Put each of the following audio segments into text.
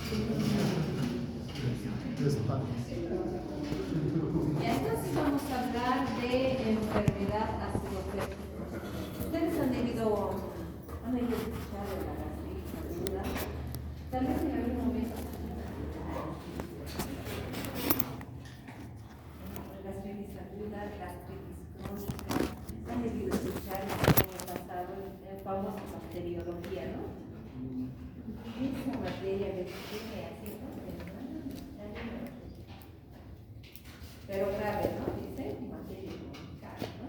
Ya entonces vamos a hablar de enfermedad acidopética. Ustedes han debido escuchar de la gastritis aguda, tal vez en algún momento. Gastritis aguda, gastritis crónica, han debido escuchar en el año pasado el famoso bacteriología, ¿no? Esa materia que tiene así, ¿no? Pero grave, ¿no? Dice, materia crónica, ¿no?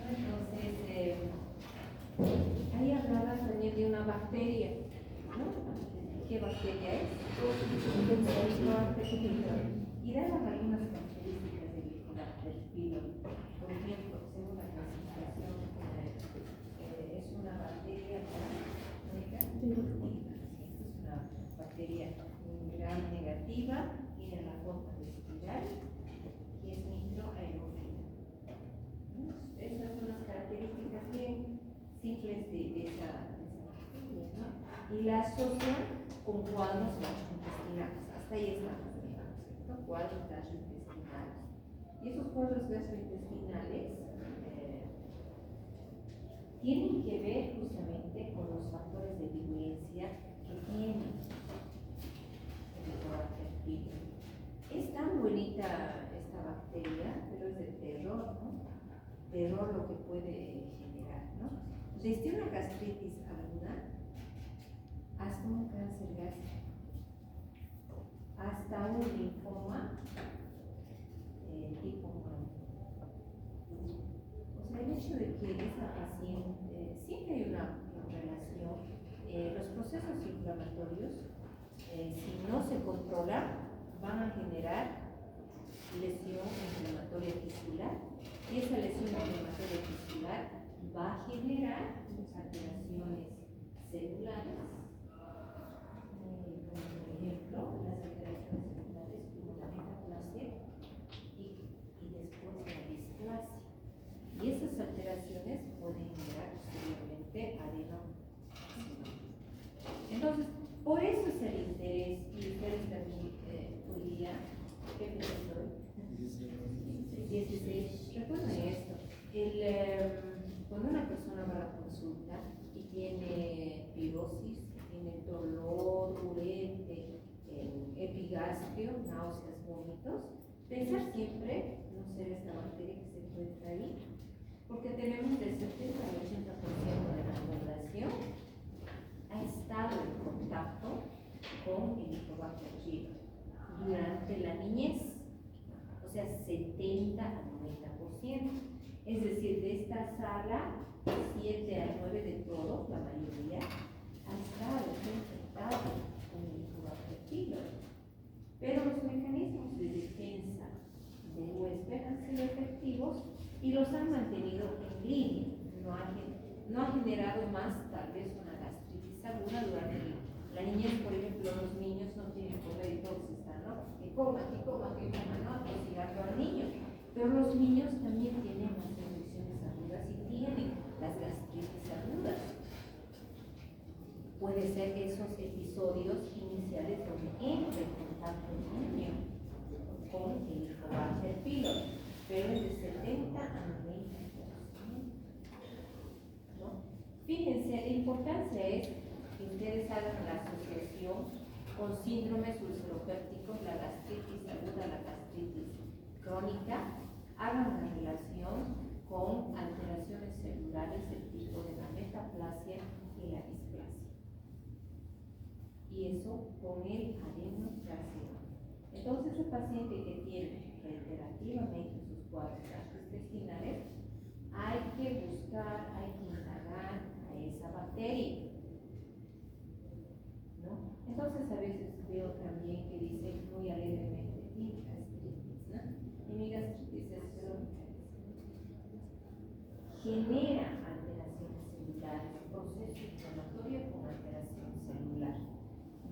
Entonces, ahí hablaba también de una bacteria, ¿no? ¿Qué bacteria es? Y daban algunas características del pylori. Por ejemplo, según la clasificación, es una bacteria negativa. Es una bacteria gram negativa, tiene la forma de espiral y es microaerofila. Estas son las características bien simples de esa bacteria, ¿no? Y la asocian con cuadros gastrointestinales. Hasta ahí estamos bien, ¿no? Cuadros gastrointestinales. Y esos cuadros gastrointestinales tienen que ver justamente con los factores de virulencia que tienen el Helicobacter pylori. Es tan bonita esta bacteria, pero es de terror, ¿no? Terror lo que puede generar, ¿no? Desde una gastritis aguda hasta un cáncer gástrico, hasta un linfoma tipo 9. O sea, el hecho de que esa paciente, siempre hay una relación, los procesos inflamatorios, si no se controlan, van a generar lesión inflamatoria tisular, y esa lesión inflamatoria tisular va a generar alteraciones celulares, como por ejemplo las alteraciones celulares como la metaplasia y después la displasia. Y esas alteraciones pueden generar posteriormente adenocarcinoma. Entonces, por eso es el interés, y ustedes también hoy día, ¿qué piensan hoy? 16. Recuerden esto, cuando una persona va a la consulta y tiene pirosis, tiene dolor, urete, epigastrio, náuseas, vómitos, pensar siempre no ser esta bacteria que se encuentra ahí, porque tenemos del 70 al 80% de la población ha estado en contacto con el Helicobacter pylori durante la niñez, o sea, 70 al 90%. Es decir, de esta sala, 7 al 9 de todos, la mayoría, ha estado infectado con el Helicobacter pylori. Pero los mecanismos de defensa del huésped han sido efectivos y los han mantenido en línea. No ha generado más, tal vez, una gastritis aguda durante la niñez. Por ejemplo, los niños no tienen comer y todos están, ¿no? Que coman, ¿no? Tosigando al niño. Pero los niños también tienen las infecciones agudas y tienen las gastritis agudas. Puede ser esos episodios iniciales donde entra en contacto el niño con el Helicobacter pylori, pero es de 70 a 90%. ¿No? Fíjense, la importancia es que ustedes hagan la asociación con síndromes ulceropépticos, la gastritis aguda, la gastritis crónica, hagan la relación con alteraciones celulares del tipo de la metaplasia y la displasia. Y eso con el adenocarcinoma. Entonces, el paciente que tiene reiterativamente sus cuadros gastrointestinales, hay que buscar, hay que indagar a esa bacteria, ¿no? Entonces, a veces veo también que dicen muy alegremente, mi gastritis, ¿no? Y mi gastritis es crónica. Genera alteraciones celulares, proceso inflamatorio con alteración celular,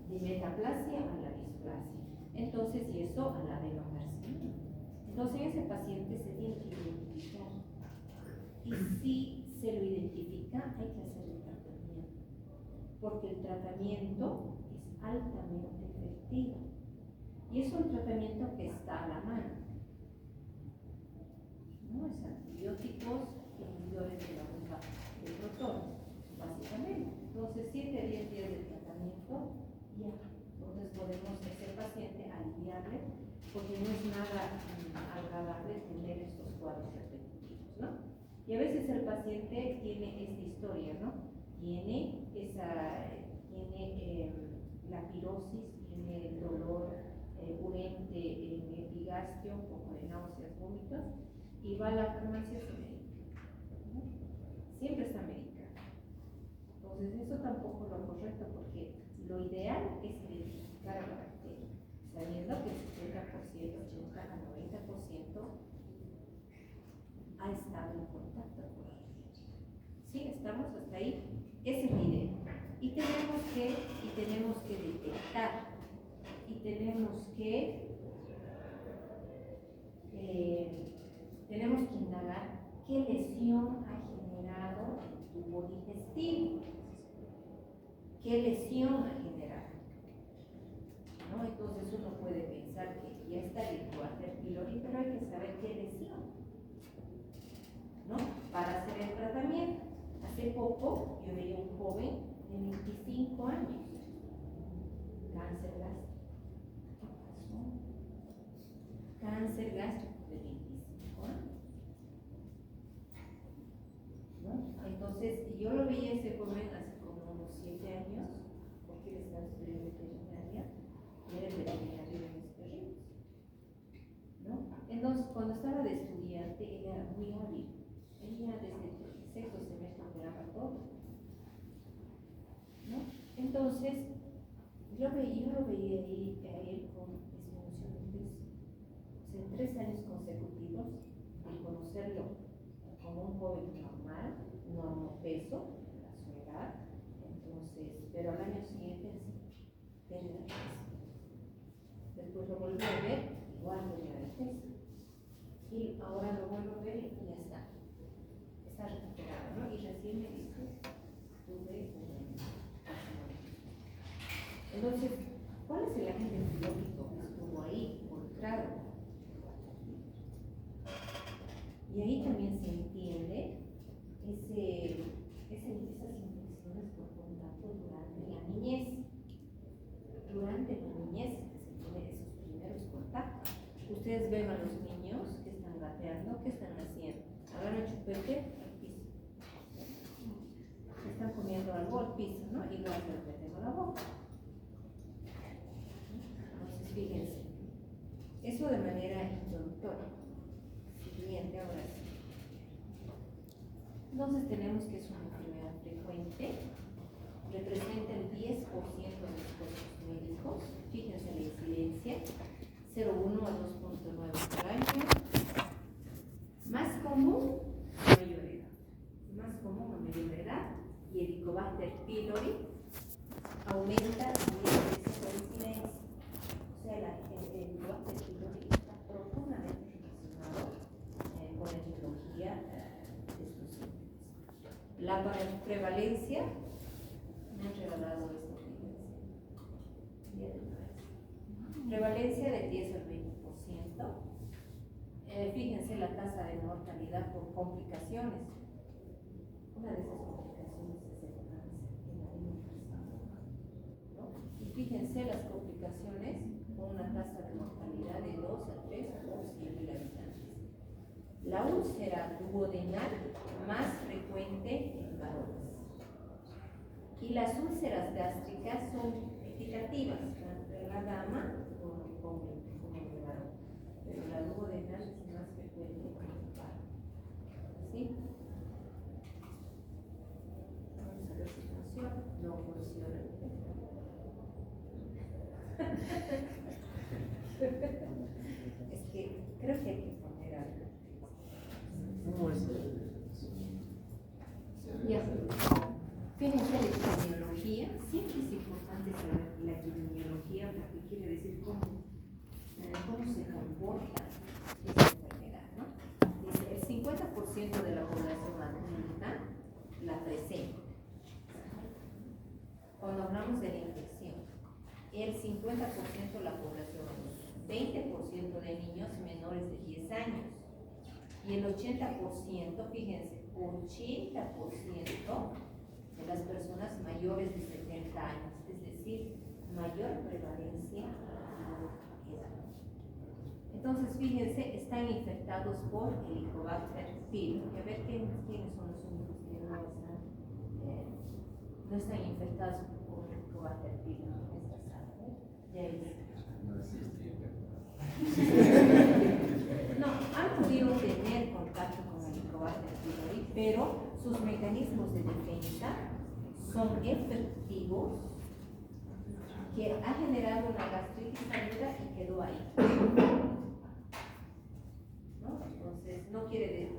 de metaplasia a la displasia. Entonces, y eso a la adenocarcinoma. Entonces, ese paciente se tiene que identificar. Y si se lo identifica, hay que hacer el tratamiento. porque el tratamiento es altamente efectivo y es un tratamiento que está a la mano, ¿no? Es antibióticos inhibidores de la bomba de protones, básicamente. Entonces, 7 a 10 días de tratamiento, ya. Entonces podemos ese paciente aliviarle, porque no es nada agradable tener estos cuadros repetitivos, ¿no? Y a veces el paciente tiene esta historia, ¿no? Tiene la pirosis, tiene el dolor urente en el epigastrio, un poco de náuseas, vómitos, y va a la farmacia y se medica, ¿no? Siempre está medicado. Entonces eso tampoco es lo correcto, porque lo ideal es identificar a la bacteria, sabiendo que el 70%, 80 a 90% ha estado en contacto con ella. Sí, estamos hasta ahí. Ese es mi idea. Y tenemos que detectar, y tenemos que indagar qué lesión ha generado el tubo digestivo. ¿Qué lesión ha generado? ¿No? Entonces uno puede pensar que ya está el Helicobacter pylori, pero hay que saber qué lesión, ¿no? Para hacer el tratamiento. Hace poco yo veía un joven de 25 años, cáncer gástrico. ¿Qué pasó? Cáncer gástrico de 25 años, ¿no? Entonces yo lo veía ese joven hace como unos 7 años, porque él estaba estudiando veterinaria, y era el veterinario de mis perritos, ¿no? Entonces cuando estaba de estudiante era muy hábil, ella desde el sexto semestre operaba todo, ¿no? Entonces yo lo veía ahí a él con disminución de peso. O sea, en 3 años consecutivos de conocerlo como un joven normal, no peso, a su edad. Entonces, pero al año siguiente pérdida de peso. Después lo volví a ver, igual pérdida de peso. Y ahora lo vuelvo a ver y ya está. Está recuperado, ¿no? Y recién me dice, tuve un accidente. Entonces, ¿cuál es el agente biológico que estuvo ahí involucrado? Y ahí también se entiende esas infecciones por contacto durante la niñez. Durante la niñez se tienen esos primeros contactos. Ustedes ven a los niños que están gateando, ¿qué están haciendo? Agarran chupete al piso. Están comiendo algo al piso, ¿no? Igual se lo meten a la boca. Entonces, fíjense. Eso de manera introductoria. Siguiente, ahora sí. Entonces tenemos que es una enfermedad frecuente, representa el 10% de los casos médicos, fíjense la incidencia, 0,1 a 2,9 por año, más común a mayor edad, y el Helicobacter pylori aumenta 10 veces la incidencia. O sea, el Helicobacter pylori está profundamente relacionado con la etiología de estos síntomas. La prevalencia, me han regalado esta prevalencia del 10 al 20%. Fíjense la tasa de mortalidad por complicaciones. Una de esas complicaciones es el cáncer en la alimentación, ¿no? Y fíjense las complicaciones con una tasa de mortalidad de 2 a 3 por 100.000 habitantes. La úlcera duodenal más frecuente en varones. Y las úlceras gástricas son equitativas, tanto en la dama como en el varón. Pero la duodenal es más frecuente en el varón. ¿Sí? Vamos a ver si funciona. No funciona. Es que creo que hay que poner algo. Ya. Fíjense la epidemiología. Siempre es importante saber la epidemiología, porque quiere decir cómo se comporta esta enfermedad, ¿no? Dice, el 50% de la población adulta la presenta. cuando hablamos de la infección, el 50% de la población, 20% de niños menores de 10 años y el 80%, fíjense, 80% de las personas mayores de 70 años, es decir, mayor prevalencia. Entonces, fíjense, están infectados por Helicobacter pylori. A ver quiénes son los únicos que no están infectados por Helicobacter pylori en esta sala. Ya No existe. No, han podido tener contacto con Helicobacter pylori, pero sus mecanismos de defensa son efectivos, que ha generado una gastritis aguda y quedó ahí. ¿No? Entonces, no quiere decir,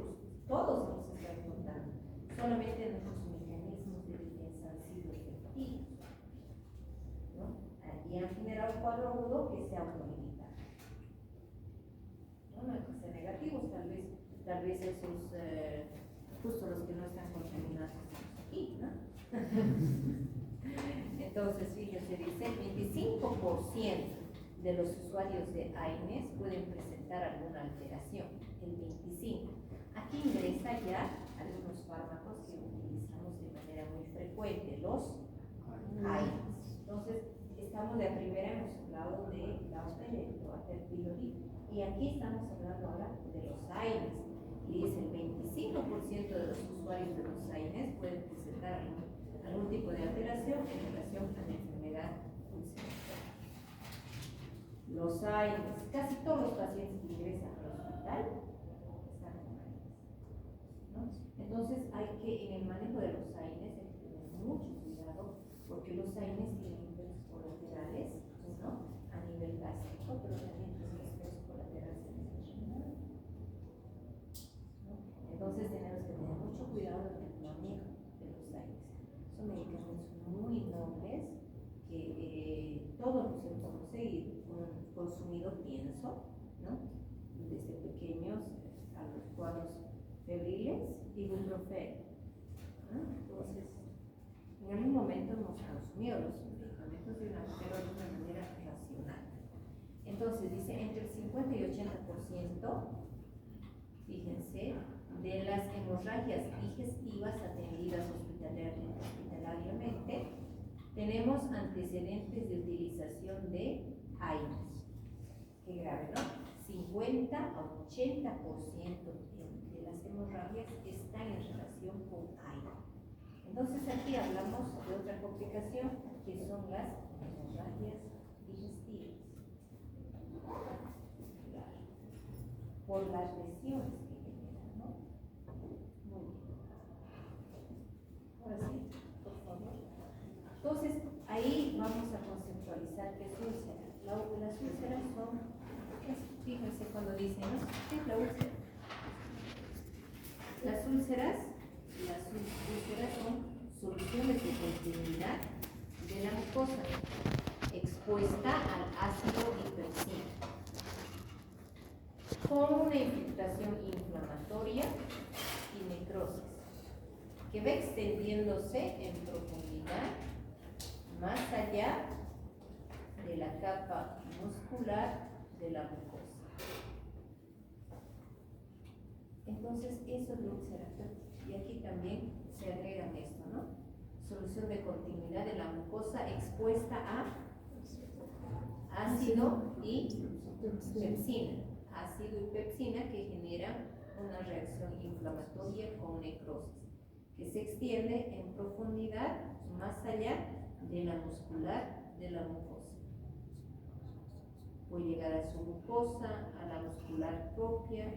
todos nos están contando, solamente nuestros mecanismos de defensa han sido efectivos, ¿no? Y han generado un cuadro agudo que se autolimita. ¿No? No hay que ser negativos, tal vez esos, justo los que no están contaminados aquí, ¿no? Entonces, fíjense, dice, el 25% de los usuarios de AINES pueden presentar alguna alteración, el 25%. Aquí ingresa ya algunos fármacos que utilizamos de manera muy frecuente, los AINES. Entonces, estamos de primera, hemos hablado de la otra de Helicobacter pylori, y aquí estamos hablando ahora de los AINES. Y dice, el 25% de los usuarios de los AINES pueden presentar algún tipo de alteración en relación a la enfermedad ulcerosa. Los AINES, casi todos los pacientes que ingresan al hospital están con AINES, ¿no? Entonces hay que, en el manejo de los AINES, hay que tener mucho cuidado, porque los AINES tienen efectos colaterales, ¿no? A nivel gástrico, pero también tienen efectos colaterales en el intestinal, ¿no? Entonces tenemos que tener mucho cuidado en el manejo de los AINES. Son medicamentos muy nobles que todos los hemos consumido, pienso, ¿no? Desde pequeños a los cuadros febriles, ibuprofeno, ¿no? Entonces, en algún momento hemos consumido los medicamentos pero de una manera racional. Entonces, dice, entre el 50 y 80%, fíjense, de las hemorragias digestivas atendidas hospitalariamente, tenemos antecedentes de utilización de AINES. Qué grave, ¿no? 50 a 80% de las hemorragias están en relación con AINES. Entonces aquí hablamos de otra complicación, que son las hemorragias digestivas. Por las lesiones que generan, ¿no? Muy bien. Ahora sí, por favor. Entonces, ahí vamos a conceptualizar qué es úlcera. Las úlceras son, fíjense cuando dicen, ¿no? ¿Qué es la úlcera? Las úlceras son soluciones de continuidad de la mucosa expuesta al ácido hipercínico, con una infiltración inflamatoria y necrosis, que va extendiéndose en profundidad más allá de la capa muscular de la mucosa. Entonces, eso es la úlcera péptica. Y aquí también se agregan esto, ¿no? Solución de continuidad de la mucosa expuesta a ácido y pepsina. Ácido y pepsina que generan una reacción inflamatoria con necrosis, que se extiende en profundidad más allá de la muscular de la mucosa. Puede llegar a su mucosa, a la muscular propia,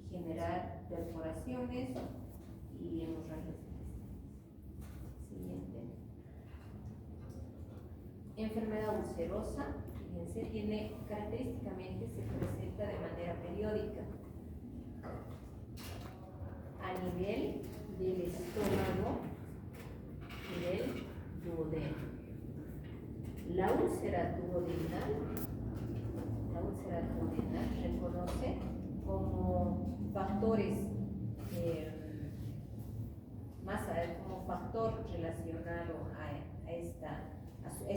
generar perforaciones y hemorragias. Siguiente. Enfermedad ulcerosa, fíjense, tiene característicamente, se presenta de manera periódica a nivel del estómago y del duodeno. La úlcera duodenal reconoce como factores como factor relacionado a esta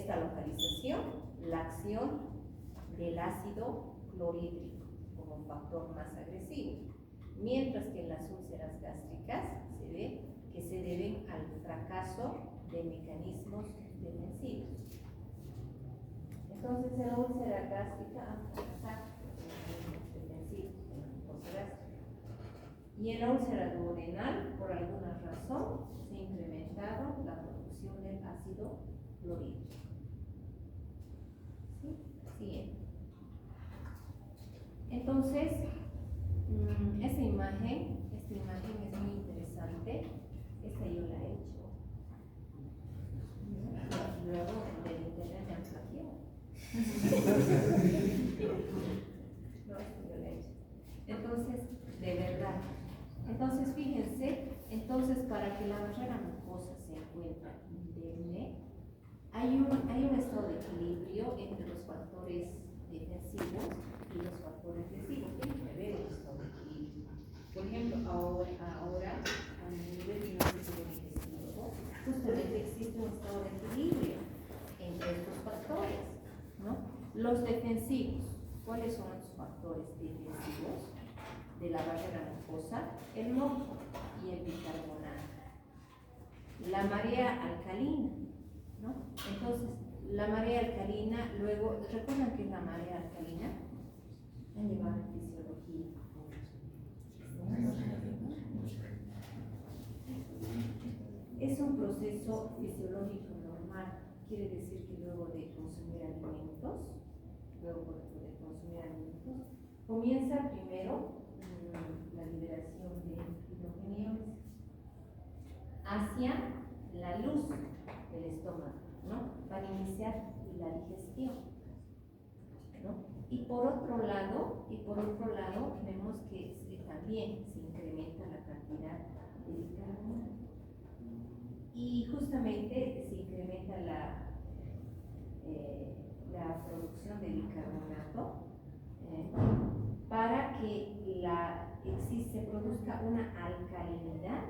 esta localización la acción del ácido clorhídrico como factor más agresivo, mientras que en las úlceras gástricas se ve que se deben al fracaso de mecanismos defensivos. Entonces, en la úlcera gástrica defensivos, y en la úlcera duodenal, por alguna razón, se ha incrementado la producción del ácido clorhídrico. ¿Sí? Siguiente. Entonces, esta imagen es muy interesante. Esta yo la he hecho. Luego del internet me han plagiado. No, esto yo la he hecho. Entonces, de verdad. Entonces, fíjense, para que la barrera mucosa se encuentre indemne, hay un estado de equilibrio entre los factores defensivos y los factores lesivos. Tiene que haber un estado de equilibrio. Por ejemplo, ahora a nivel de nuestro sistema digestivo, justamente existe un estado de equilibrio entre estos factores, ¿no? Los defensivos, ¿cuáles son los factores defensivos de la barrera mucosa? El moco y el bicarbonato. La marea alcalina, ¿no? Entonces, la marea alcalina, luego, ¿recuerdan qué es la marea alcalina? Han llevado en fisiología. Es un proceso fisiológico normal, quiere decir que luego de consumir alimentos, comienza primero la liberación de hidrogeniones hacia la luz del estómago, ¿no? Para iniciar la digestión, ¿no? Y por otro lado vemos que también se incrementa la cantidad de bicarbonato. Y justamente se incrementa la producción de bicarbonato para que se produzca una alcalinidad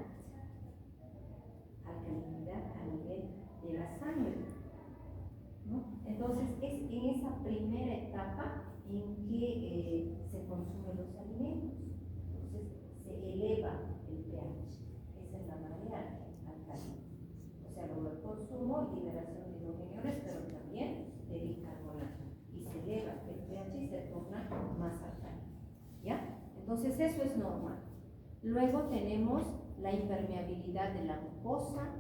a nivel de la sangre, ¿no? Entonces es en esa primera etapa en que se consumen los alimentos. Entonces se eleva el pH. Esa es la marea alcalina. O sea, luego el consumo y liberación de hidrogeniones, pero también de bicarbonato. Y se eleva el pH y se torna más alcalino. ¿Ya? Entonces eso es normal. Luego tenemos la impermeabilidad de la mucosa,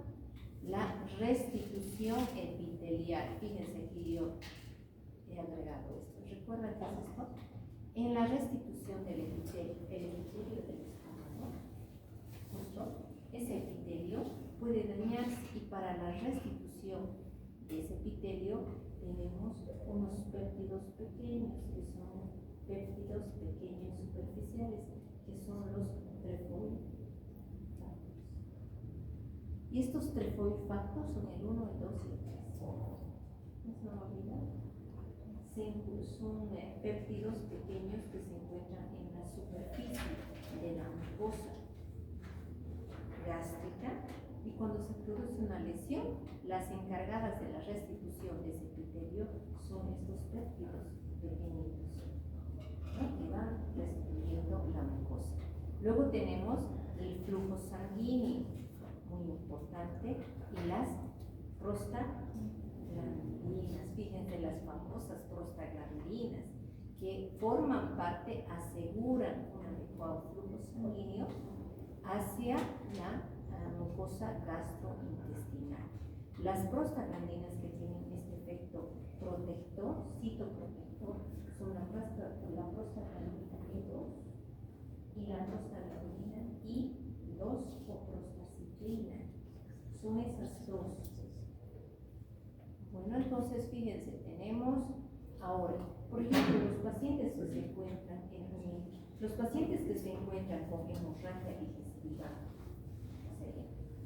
la restitución epitelial. Fíjense que yo he agregado esto. ¿Recuerdan qué es esto? En la restitución del epitelio, el epitelio del estómago, justo ese epitelio puede dañarse, y para la restitución de ese epitelio tenemos unos péptidos pequeños, que son péptidos pequeños superficiales, que son los trefoifactos. Y estos trefoifactos son el 1, el 2 y el 3. ¿No se me olvida? Son péptidos pequeños que se encuentran en la superficie de la mucosa gástrica, y cuando se produce una lesión, las encargadas de la restitución de ese epitelio son estos péptidos pequeñitos, ¿no? Que van restituyendo la mucosa. Luego tenemos el flujo sanguíneo, muy importante, y las prostaglandinas. Fíjense, las famosas prostaglandinas, que forman parte, aseguran un adecuado flujo sanguíneo hacia la mucosa gastrointestinal. Las prostaglandinas que tienen este efecto protector, citoprotector, son la prostaglandina E2 y la prostaglandina I2 o prostaciclina. Son esas dos. Bueno, entonces fíjense, tenemos ahora, por ejemplo, los pacientes que se encuentran con hemorragia digestiva,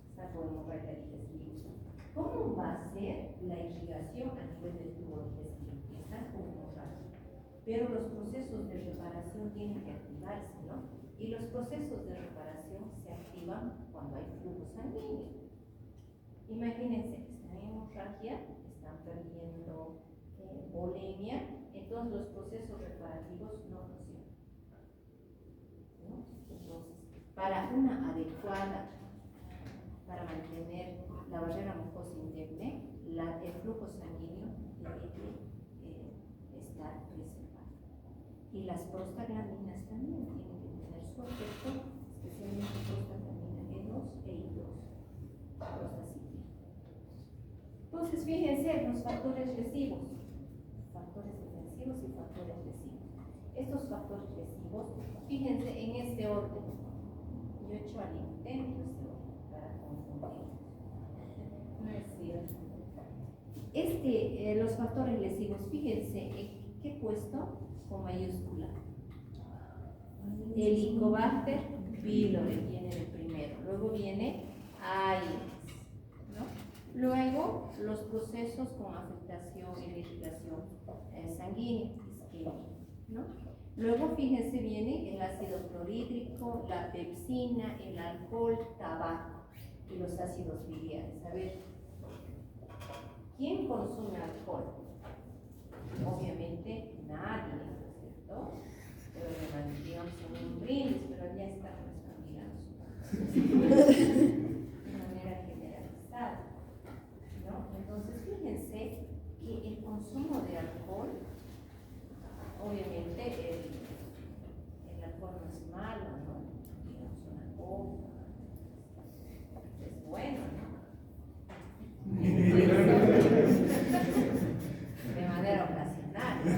está con hemorragia digestiva, ¿cómo va a ser la irrigación a nivel del tubo digestivo? Están con hemorragia, pero los procesos de reparación tienen que activarse, ¿no? Y los procesos de reparación se activan cuando hay flujo sanguíneo. Imagínense, están en hemorragia, están perdiendo volemia, entonces los procesos reparativos no funcionan, ¿no? Entonces, para una adecuada, para mantener la barrera mucosa indemne, el flujo sanguíneo debe estar preservado. Y las prostaglandinas también tienen que tener su efecto, especialmente prostaglandina E2 e I2, prostaciclina. Entonces, fíjense los factores lesivos, factores defensivos y factores lesivos. Estos factores lesivos, fíjense en este orden. Yo he hecho al intento este orden para confundir. No es cierto. Los factores lesivos, fíjense en qué puesto con mayúscula. Helicobacter pylori viene de primero, luego viene Aedes, ¿no? Luego los procesos con afectación y irritación sanguínea, isquemia, ¿no? Luego fíjense viene el ácido clorhídrico, la pepsina, el alcohol, tabaco y los ácidos biliares. A ver, ¿quién consume alcohol? Obviamente nadie, ¿no es cierto? Pero digamos un brindis, pero ya está nuestra amiga de manera generalizada, ¿no? Entonces fíjense que el consumo de alcohol, obviamente el alcohol no es malo, ¿no? Digamos una copa, es bueno, ¿no? De manera ocasional, ¿no?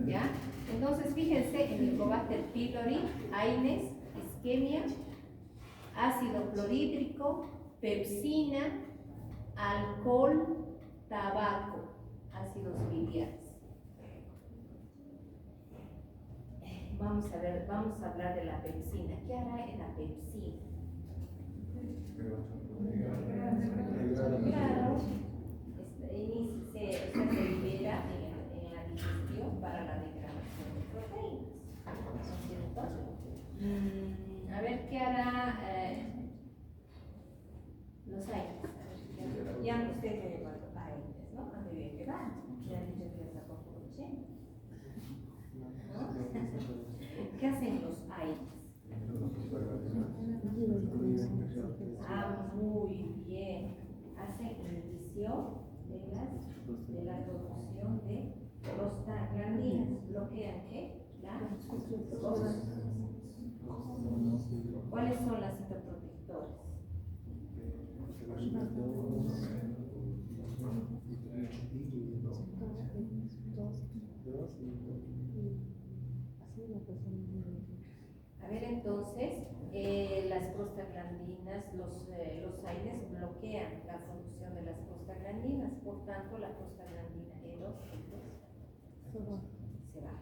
¿Ya? Entonces fíjense en Helicobacter pylori, Aedes, isquemia, ácido clorhídrico, pepsina, alcohol, tabaco, ácidos biliares. Vamos a ver, vamos a hablar de la pepsina. ¿Qué hará en la pepsina? Claro, se libera en la digestión para la degradación de proteínas, ¿no es cierto? A ver qué hará los Aedes. Ya ustedes me llaman Aedes, ¿no? ¿A dónde que va? Ya dicho que está con coche, ¿no? ¿Qué hacen los Aedes? Ah, muy bien. Hacen inhibición de la producción de prostaglandinas. ¿Bloquean qué? ¿Cuáles son las citoprotectores? A ver, entonces, las prostaglandinas, los Aedes bloquean la función de las prostaglandinas, por tanto, la prostaglandina E2 se va.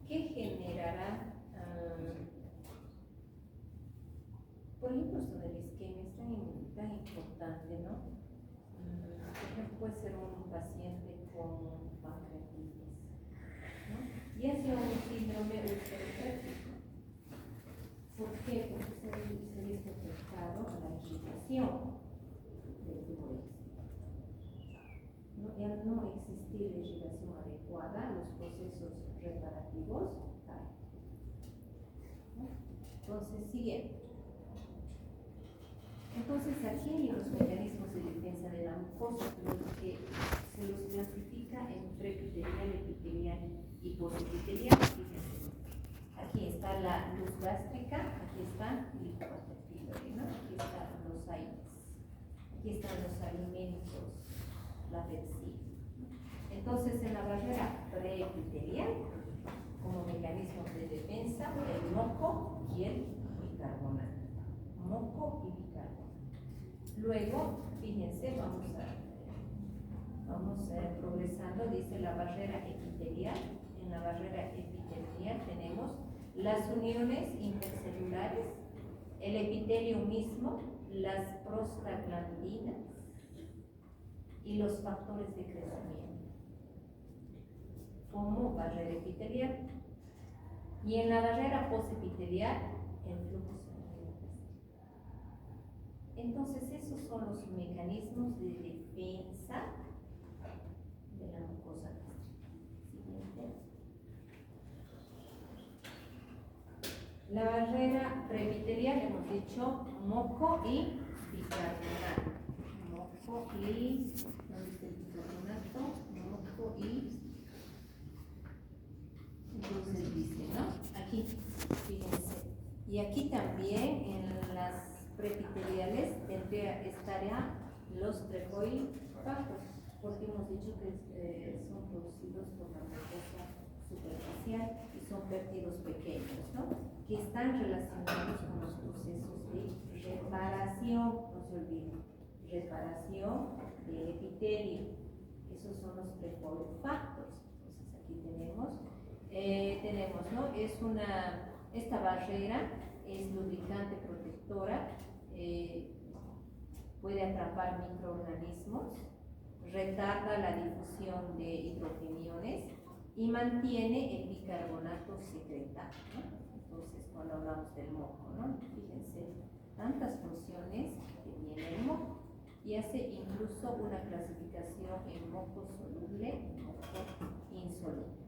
¿Qué generará? Por ejemplo, esto de la isquemia es tan importante, ¿no? Por ejemplo, puede ser un paciente con pancreatitis, ¿no? Y hace un síndrome ulcerotéptico. ¿Por qué? Porque se ha visto afectado a la irrigación del tubo gástrico, ¿no? Y al no existir la irrigación adecuada, los procesos reparativos caen, ¿no? Entonces, siguiente. Entonces, aquí hay los mecanismos de defensa de la mucosa, que se los clasifica en preepitelial, epitelial y posepitelial. Fíjense, aquí está la luz gástrica, aquí están Helicobacter pylori, ¿no? Aquí están los Aedes, aquí están los alimentos, la pepsina. Entonces, en la barrera preepitelial, como mecanismos de defensa, el moco y el bicarbonato. Moco y bicarbonato. Luego, fíjense, vamos progresando, dice la barrera epitelial. En la barrera epitelial tenemos las uniones intercelulares, el epitelio mismo, las prostaglandinas y los factores de crecimiento, como barrera epitelial. Y en la barrera posepitelial, el flujo sanguíneo. Entonces, esos son los mecanismos de defensa de la mucosa gástrica. Siguiente. La barrera preepitelial, hemos dicho moco y bicarbonato. Moco y, ¿dónde está el bicarbonato? Moco y, entonces dice, ¿no? Aquí, fíjense. Y aquí también en las preepiteliales estarían los trefoifactos, porque hemos dicho que son producidos por la mucosa superficial y son péptidos pequeños, ¿no? Que están relacionados con los procesos de reparación, no se olviden, reparación de epitelio. Esos son los trefoifactos. Entonces aquí tenemos, ¿no? Esta barrera es lubricante protectora, puede atrapar microorganismos, retarda la difusión de hidrogeniones y mantiene el bicarbonato secretado, ¿no? Entonces, cuando hablamos del moco, ¿no? Fíjense, tantas funciones que tiene el moco y hace incluso una clasificación en moco soluble y moco insoluble.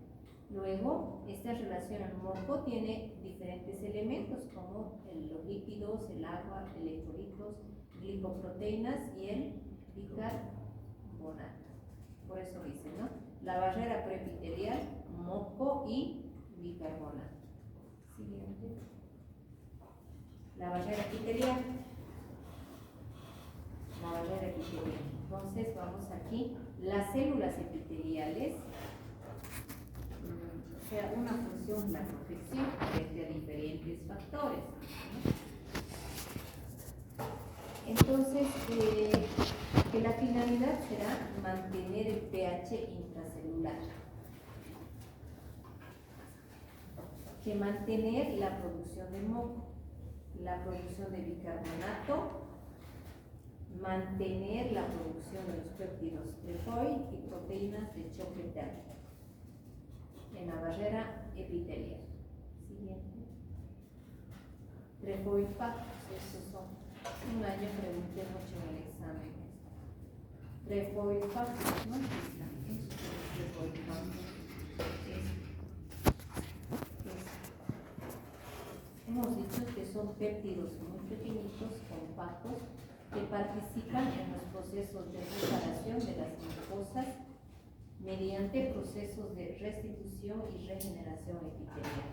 Luego, esta relación al moco tiene diferentes elementos como los lípidos, el agua, electrolitos, glicoproteínas y el bicarbonato. Por eso dice, ¿no? La barrera preepitelial, moco y bicarbonato. Siguiente. La barrera epitelial. La barrera epitelial. Entonces, vamos aquí. Las células epiteliales, o sea, una función, la protección frente a diferentes factores, ¿no? Entonces, que la finalidad será mantener el pH intracelular, que mantener la producción de moco, la producción de bicarbonato, mantener la producción de los péptidos trefoid y proteínas de choque térmico en la barrera epitelial. Siguiente. Trefoifactos, estos son. Un año pregunté mucho en el examen. Trefoifactos, ¿no? Trefoifactos. Hemos dicho que son péptidos muy pequeñitos, compactos, que participan en los procesos de reparación de las mucosas mediante procesos de restitución y regeneración epitelial.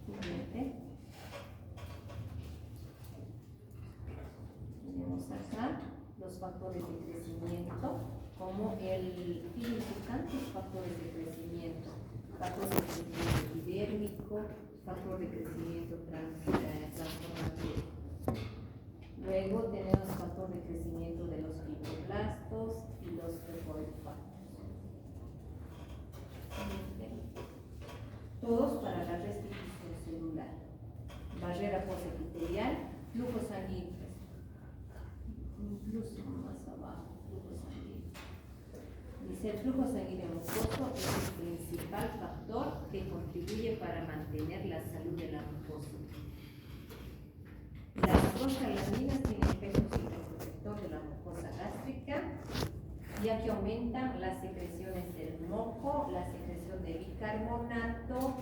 Siguiente. Tenemos acá los factores de crecimiento, como fíjense, tantos factores de crecimiento, factor de crecimiento epidérmico, factor de crecimiento transformativo. Luego tenemos factor de crecimiento de los fibroblastos y los trefoifactos. Todos para la restitución celular. Barrera postepitelial, flujo sanguíneo. Incluso más abajo, flujo sanguíneo. Dice, el flujo sanguíneo mucoso es el principal factor que contribuye para mantener la salud de la mucosa. Las prostaglandinas tienen efecto psicoprotector de la mucosa gástrica, ya que aumentan las secreciones del moco, la secreción de bicarbonato,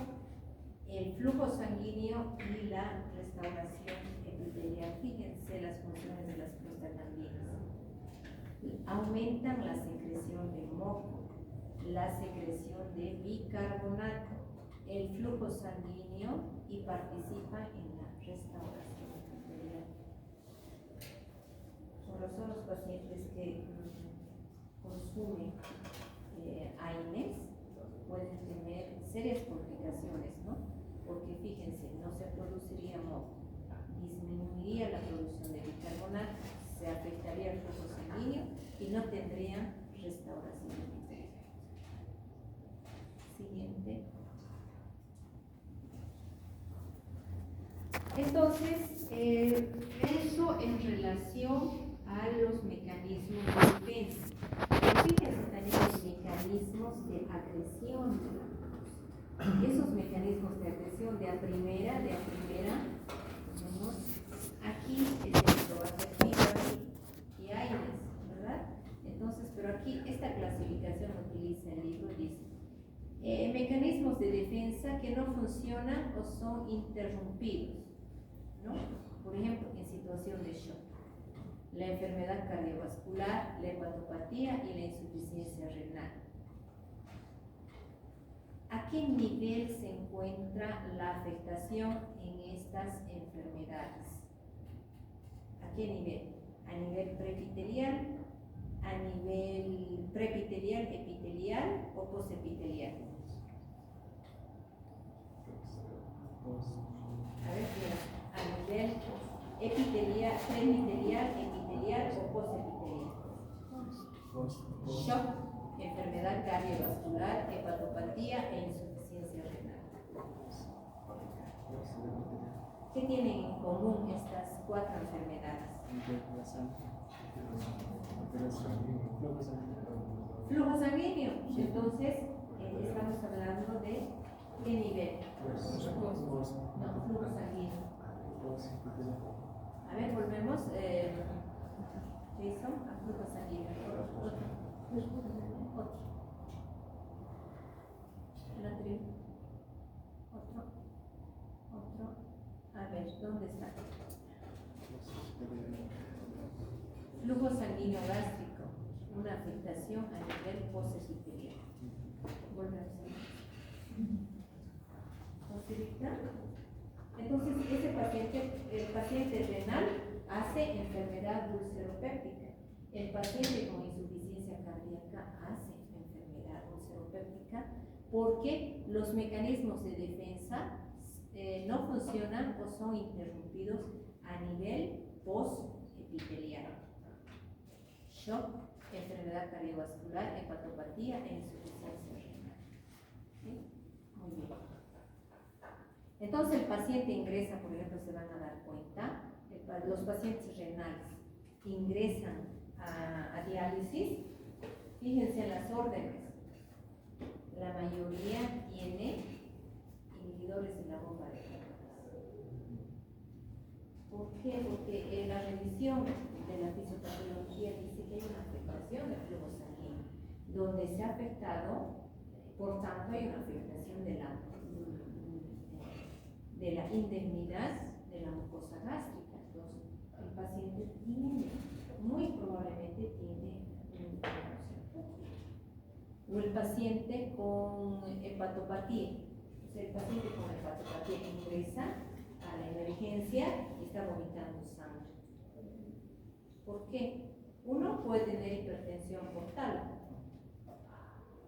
el flujo sanguíneo y la restauración epitelial. Fíjense las funciones de las prostaglandinas. Aumentan la secreción de moco, la secreción de bicarbonato, el flujo sanguíneo y participan en la restauración epitelial. Sobre todo los pacientes que consumen AINES pueden tener serias complicaciones, ¿no? Porque fíjense, no se produciría moco, disminuiría la producción de bicarbonato, se afectaría el flujo sanguíneo y no tendrían restauración epitelial. Siguiente. Entonces, eso en relación a los mecanismos de defensa. Fíjense también los mecanismos de agresión de la mucosa. Esos mecanismos de agresión de a primera, tenemos aquí de defensa que no funcionan o son interrumpidos, ¿no? Por ejemplo, en situación de shock, la enfermedad cardiovascular, la hepatopatía y la insuficiencia renal. ¿A qué nivel se encuentra la afectación en estas enfermedades? ¿A qué nivel? ¿A nivel preepitelial, a nivel preepitelial, epitelial o posepitelial? A ver, mira, a nivel epitelial, preepitelial, epitelial o posepitelial. Shock, enfermedad cardiovascular, hepatopatía e insuficiencia renal. ¿Qué tienen en común estas cuatro enfermedades? Flujo sanguíneo. Entonces, estamos hablando de ¿qué nivel? No, flujo sanguíneo. A ver, volvemos. Jason, a flujo sanguíneo. Otro. El anterior. Otro. A ver, ¿dónde está? Flujo sanguíneo gástrico, una afectación a nivel posepitelial. Volvemos. Entonces, el paciente renal hace enfermedad ulceropéptica. El paciente con insuficiencia cardíaca hace enfermedad ulceropéptica porque los mecanismos de defensa no funcionan o son interrumpidos a nivel postepitelial. Shock, enfermedad cardiovascular, hepatopatía e insuficiencia renal. ¿Sí? Muy bien. Entonces el paciente ingresa, por ejemplo, se van a dar cuenta, los pacientes renales ingresan a diálisis. Fíjense en las órdenes. La mayoría tiene inhibidores de la bomba de Henry. ¿Por qué? Porque la revisión de la fisiopatología dice que hay una afectación del flujo sanguíneo, donde se ha afectado, por tanto hay una afectación de la indemnidad de la mucosa gástrica. Entonces, el paciente muy probablemente tiene una inflamación. O el paciente con hepatopatía. O sea, el paciente con hepatopatía ingresa a la emergencia y está vomitando sangre. ¿Por qué? Uno puede tener hipertensión portal,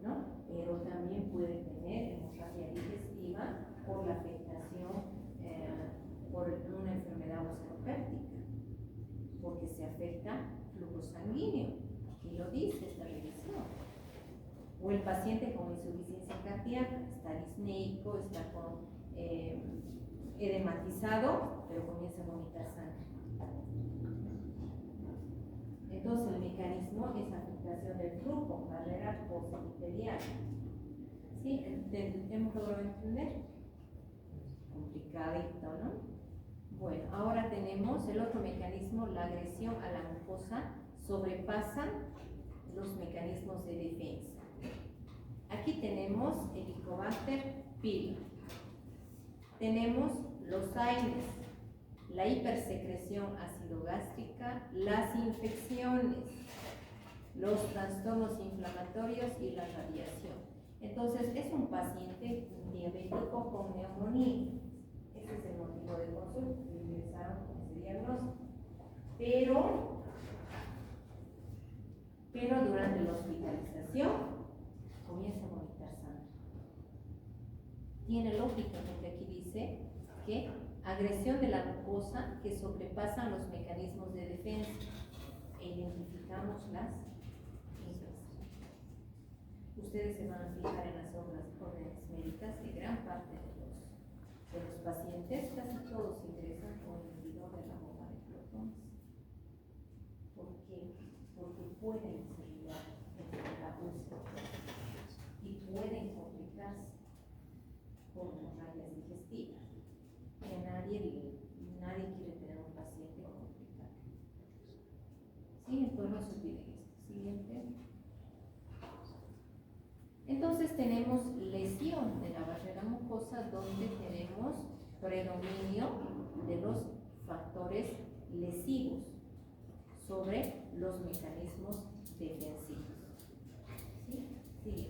¿no? Pero también puede tener hemorragia digestiva por la afectación por una enfermedad ulceropéptica, porque se afecta flujo sanguíneo, y lo dice esta revisión. O el paciente con insuficiencia cardíaca, está disneico, está con edematizado, pero comienza a vomitar sangre. Entonces el mecanismo es afectación del flujo, barrera postepitelial. ¿Sí? ¿Hemos logrado entender? Complicadito, ¿no? Bueno, ahora tenemos el otro mecanismo, la agresión a la mucosa, sobrepasan los mecanismos de defensa. Aquí tenemos Helicobacter pylori. Tenemos los AINES, la hipersecreción ácido-gástrica, las infecciones, los trastornos inflamatorios y la radiación. Entonces, es un paciente diabético con neumonía. Ese es el motivo de consulta, ingresaron con ese diagnóstico. Pero durante la hospitalización comienza a vomitar sangre. Tiene lógica porque aquí dice que agresión de la mucosa que sobrepasan los mecanismos de defensa e identificamos las infecciones. Ustedes se van a fijar en las órdenes médicas de gran parte de los pacientes, casi todos ingresan con inhibidor de la bomba de protones. ¿Por qué? Porque pueden desarrollar enfermedad ulceropéptica y pueden complicarse por hemorragias digestivas. Que nadie quiere tener un paciente complicado. ¿Sí? Entonces no se olviden esto. Siguiente. Entonces tenemos lesión de la barrera predominio de los factores lesivos sobre los mecanismos defensivos. ¿Sí? Sigue.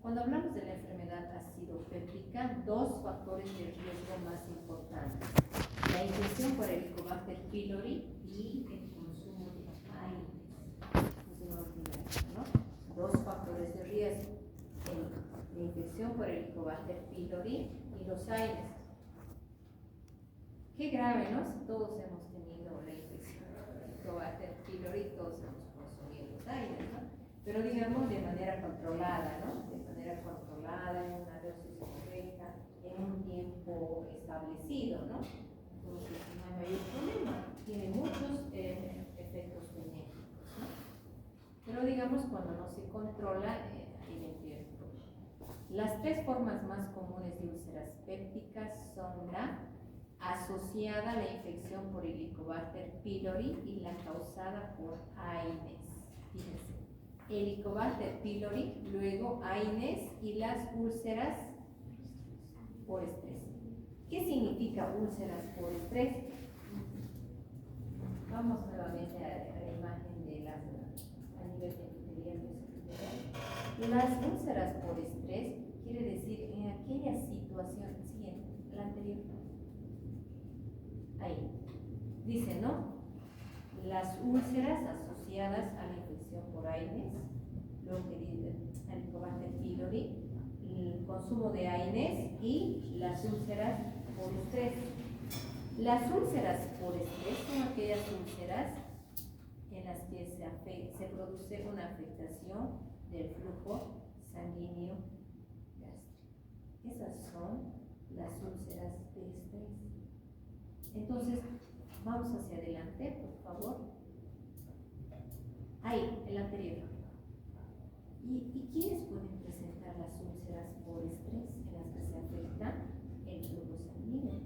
Cuando hablamos de la enfermedad acidopéptica, dos factores de riesgo más importantes: la infección por Helicobacter pylori y el consumo de AINES. No se me olvida eso, ¿no? Dos factores de riesgo: la infección por Helicobacter pylori y los AINES. Qué grave, ¿no? Si todos hemos tenido la infección por Helicobacter pylori, todos hemos consumido los AINES, ¿no? Pero digamos de manera controlada, ¿no? De manera controlada, en una dosis correcta, en un tiempo establecido, ¿no? Entonces no hay mayor problema. Tiene muchos efectos benéficos, ¿no? Pero digamos cuando no se controla, ahí empieza el problema. Las tres formas más comunes de úlceras pépticas son la asociada a la infección por Helicobacter pylori y la causada por AINES. Fíjense. Helicobacter pylori, luego AINES y las úlceras por estrés. ¿Qué significa úlceras por estrés? Vamos nuevamente a la imagen de las a nivel epitelial. Las úlceras por estrés quiere decir en aquella situación siguiente, la anterior. Ahí dice, ¿no? Las úlceras asociadas a la infección por AINES, lo que dice Helicobacter pylori, el consumo de AINES y las úlceras por estrés. Las úlceras por estrés son aquellas úlceras en las que se produce una afectación del flujo sanguíneo gástrico. Esas son las úlceras de estrés. Entonces, vamos hacia adelante, por favor. Ahí, el anterior. ¿Y quiénes pueden presentar las úlceras por estrés en las que se afecta el flujo sanguíneo?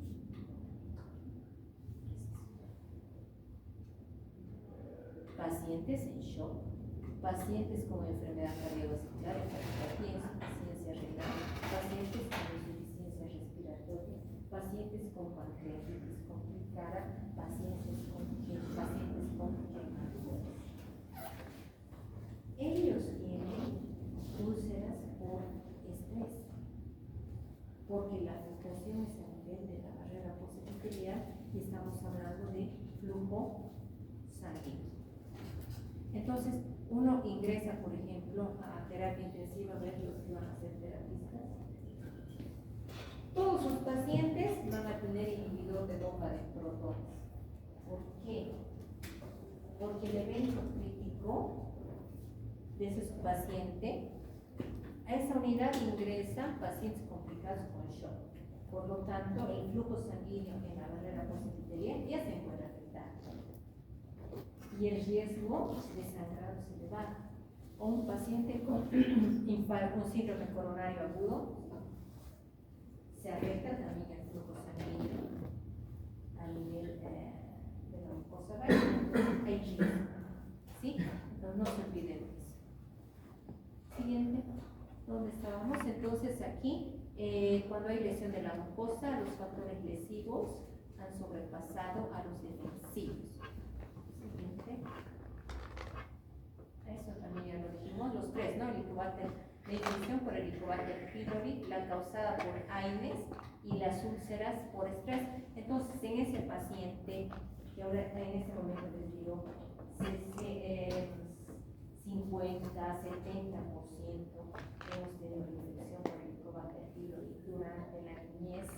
Pacientes en shock, pacientes con enfermedad cardiovascular, insuficiencia renal, pacientes con insuficiencia respiratoria, pacientes con pancreatitis complicada, pacientes con quemaduras. Ellos tienen úlceras por estrés, porque la afectación es a nivel de la barrera postepitelial y estamos hablando de flujo sanguíneo. Entonces, uno ingresa, por ejemplo, a terapia intensiva, a ver los que van a ser terapistas. Todos sus pacientes van a tener inhibidor de bomba de protones. ¿Por qué? Porque el evento crítico de ese paciente, a esa unidad ingresan pacientes complicados con shock. Por lo tanto, el flujo sanguíneo en la barrera postepitelial ya se encuentra afectado. Y el riesgo de sangrado es elevado. O un paciente con un síndrome coronario agudo, se afecta también el flujo sanguíneo a nivel de la mucosa vaginal. Hay riesgo, ¿sí? Entonces no se olviden de eso. Siguiente, ¿dónde estábamos? Entonces aquí, cuando hay lesión de la mucosa, los factores lesivos han sobrepasado a los defensivos. Siguiente. Eso también ya lo dijimos, los tres, ¿no? La infección por Helicobacter pylori, la causada por AINES y las úlceras por estrés. Entonces, en ese paciente, que ahora en este momento les digo, 50, 70% hemos tenido infección por Helicobacter pylori durante la niñez,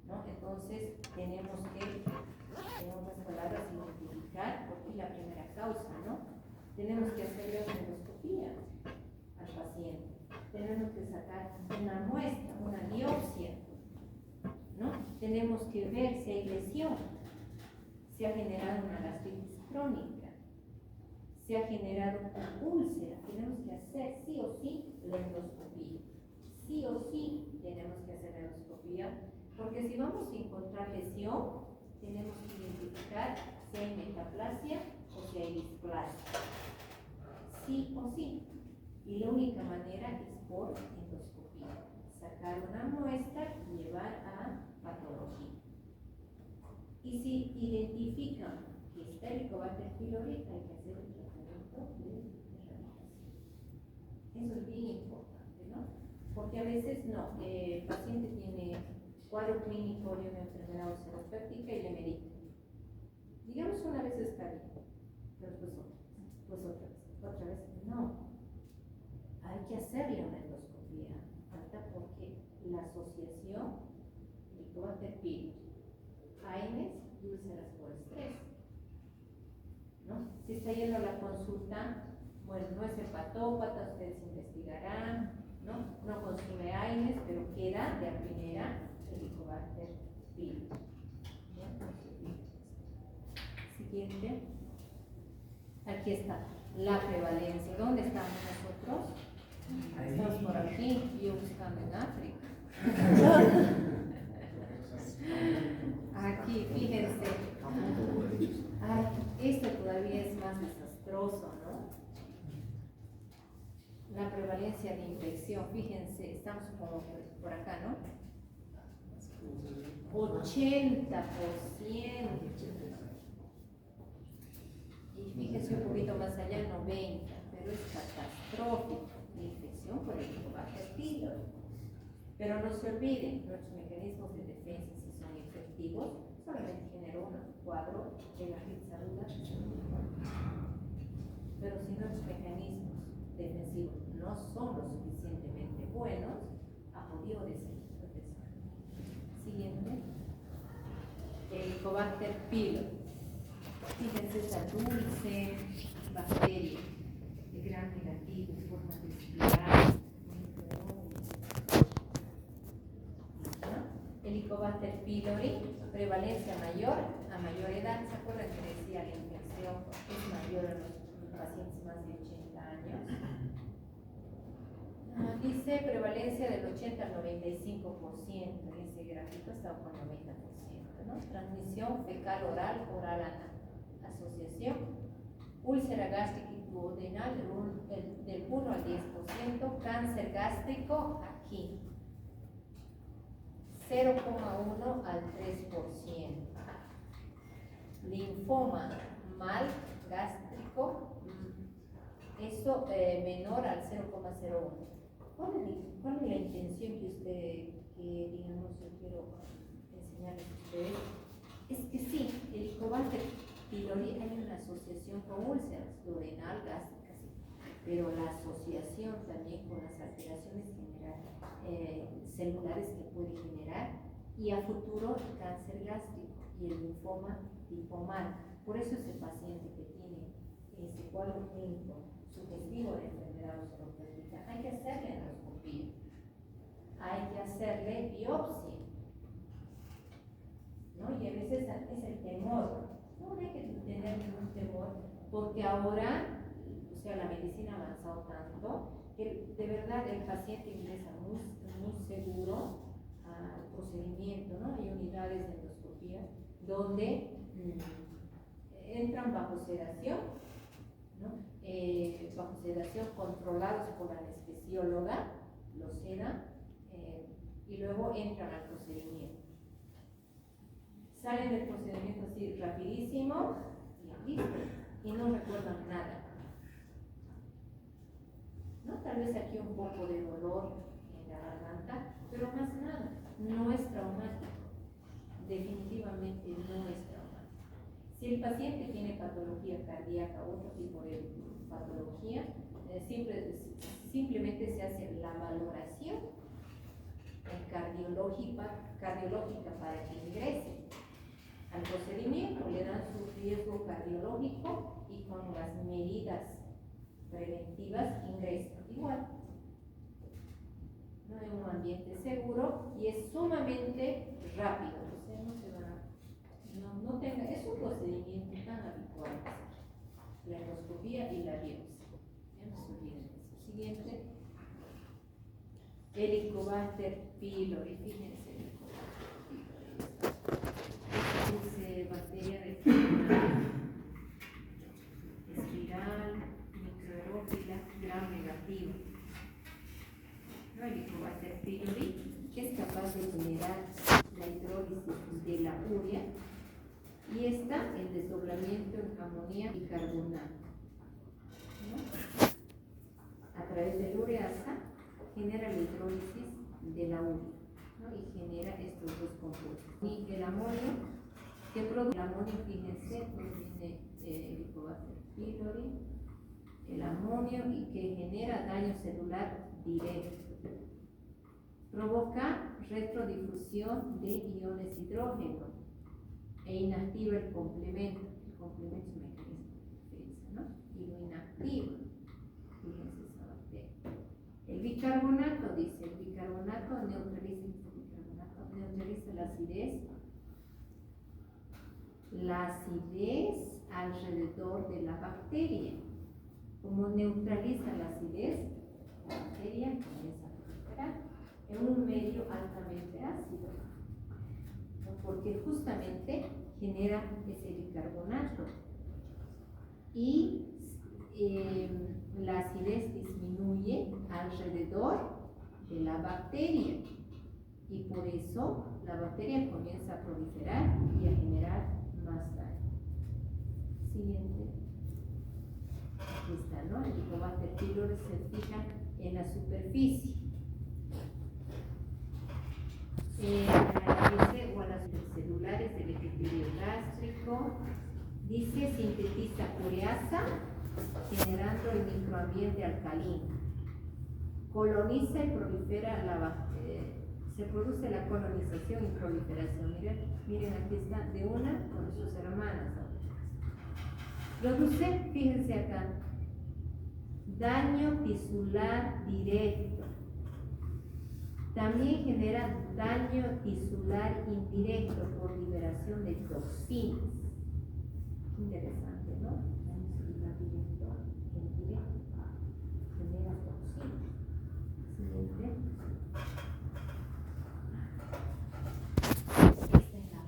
¿no? Entonces, tenemos que, en otras palabras, identificar porque es la primera causa, ¿no? Tenemos que hacerle una endoscopía al paciente, tenemos que sacar una muestra, una biopsia, ¿no? Tenemos que ver si hay lesión, si ha generado una gastritis crónica, si ha generado una úlcera. Tenemos que hacer sí o sí la endoscopía. Sí o sí tenemos que hacer la endoscopía, porque si vamos a encontrar lesión, tenemos que identificar si hay metaplasia o si hay displasia. Sí o sí. Y la única manera es por endoscopía. sacar una muestra y llevar a patología. Y si identifican que está Helicobacter pylori, hay que hacer el tratamiento de erradicación. Eso es bien importante, ¿no? Porque a veces no, el paciente tiene cuadro clínico de una enfermedad ulceropéptica y le medita. Digamos una vez está bien, pero pues otra vez no. Hay que hacerle una endoscopía alta porque la asociación Helicobacter pylori, AINES y úlceras por estrés, ¿no? Si está yendo a la consulta, bueno, no es hepatópata, ustedes investigarán, no consume AINES, pero queda de a primera Helicobacter pylori. Siguiente. Aquí está la prevalencia. ¿Dónde estamos nosotros? Estamos por aquí, yo buscando en África. Aquí, fíjense. Ay, esto todavía es más desastroso, ¿no? La prevalencia de infección, fíjense, estamos como por acá, ¿no? 80%. Y fíjense un poquito más allá, 90%, pero es catastrófico la infección por el Helicobacter pylori. Pero no se olviden, nuestros mecanismos de defensa, si son efectivos, solamente generó un cuadro de la salud. Pero si nuestros mecanismos defensivos no son lo suficientemente buenos, ha podido empezar. Siguiente. Helicobacter pylori. Fíjense esa dulce bacteria de gran negativo en forma de espiral. Helicobacter pylori, prevalencia mayor a mayor edad. ¿Se acuerdan que decía la infección es mayor a los pacientes más de 80 años? Dice prevalencia del 80 al 95%. En ese gráfico está con 90%, ¿no? Transmisión fecal oral, oral anal. Asociación, úlcera gástrica y duodenal del 1 al 10%, cáncer gástrico aquí 0,1 al 3%, linfoma mal gástrico, esto menor al 0,01. ¿Cuál es la intención que digamos yo quiero enseñarles a ustedes? Es que sí, el Helicobacter pylori hay una asociación con úlceras duodenal gástricas, pero la asociación también con las alteraciones celulares que puede generar y a futuro el cáncer gástrico y el linfoma lipomal. Por eso ese paciente que tiene ese cuadro clínico sugestivo de enfermedad ulceropéptica, hay que hacerle endoscopía, hay que hacerle biopsia, ¿no? Y a veces es el temor. No hay que tener ningún temor, porque ahora, o sea, la medicina ha avanzado tanto que de verdad el paciente ingresa muy seguro al procedimiento, ¿no? Hay unidades de endoscopía donde entran bajo sedación, ¿no? Bajo sedación controlados por la anestesióloga, lo sedan y luego entran al procedimiento. Salen del procedimiento así rapidísimo y listo, y no recuerdan nada, ¿no? Tal vez aquí un poco de dolor en la garganta, pero más nada, no es traumático, definitivamente no es traumático. Si el paciente tiene patología cardíaca o otro tipo de patología, simplemente se hace la valoración cardiológica para que ingrese al procedimiento, le dan su riesgo cardiológico y con las medidas preventivas ingresa igual, ¿no? En un ambiente seguro y es sumamente rápido, o sea, es un procedimiento tan habitual, la endoscopía y la biopsia, no se olviden de eso. Siguiente, Helicobacter pylori, fíjense. Bacteria de espiral, microaerófila, gram negativo. ¿No? Helicobacter pylori generar la hidrólisis de la urea. Y está el desdoblamiento en amoníaco y carbonato, ¿no? A través del ureasa genera la hidrólisis de la urea, ¿no? Y genera estos dos compuestos. Y el amonio, ¿qué produce el amonio? Fíjense, viene Helicobacter pylori, el amonio, y que genera daño celular directo. Provoca retrodifusión de iones hidrógeno e inactiva el complemento. El complemento es un mecanismo de defensa, ¿no? Y lo inactiva. Fíjense esa bacteria. El bicarbonato, dice, el bicarbonato neutraliza la acidez alrededor de la bacteria. Como neutraliza la acidez, la bacteria comienza a proliferar en un medio altamente ácido, ¿no? Porque justamente genera ese bicarbonato y la acidez disminuye alrededor de la bacteria y por eso la bacteria comienza a proliferar y a generar más daño. Siguiente. Aquí está, ¿no? El Helicobacter pylori se fija en la superficie. Dice, o a las celulares del epitelio gástrico, dice, sintetiza ureasa generando el microambiente alcalino, coloniza y prolifera la bacteria, se produce la colonización y proliferación. Miren, aquí está, de una con sus hermanas. Produce, fíjense acá, daño tisular directo. También genera daño tisular indirecto por liberación de toxinas. Interesante, ¿no? Daño tisular directo e indirecto. Genera toxinas. Siguiente. Esta es la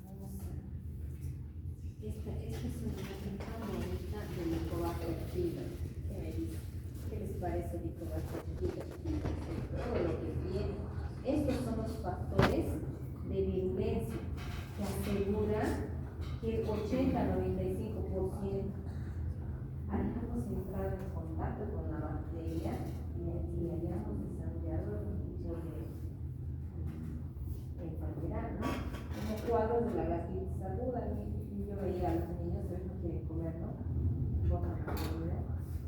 famosa. Esta es una imagen tan bonita del Helicobacter pylori. ¿Qué me dice? ¿Qué les parece el Helicobacter pylori? Todo lo que tiene. Estos son los factores de virulencia que aseguran que el 80-95% hayamos entrado en contacto con la bacteria y hayamos desarrollado algún tipo de enfermedad, ¿no? Como cuadros de la gastritis aguda. Yo veía a los niños que no quieren comer, ¿no? Botan la comida.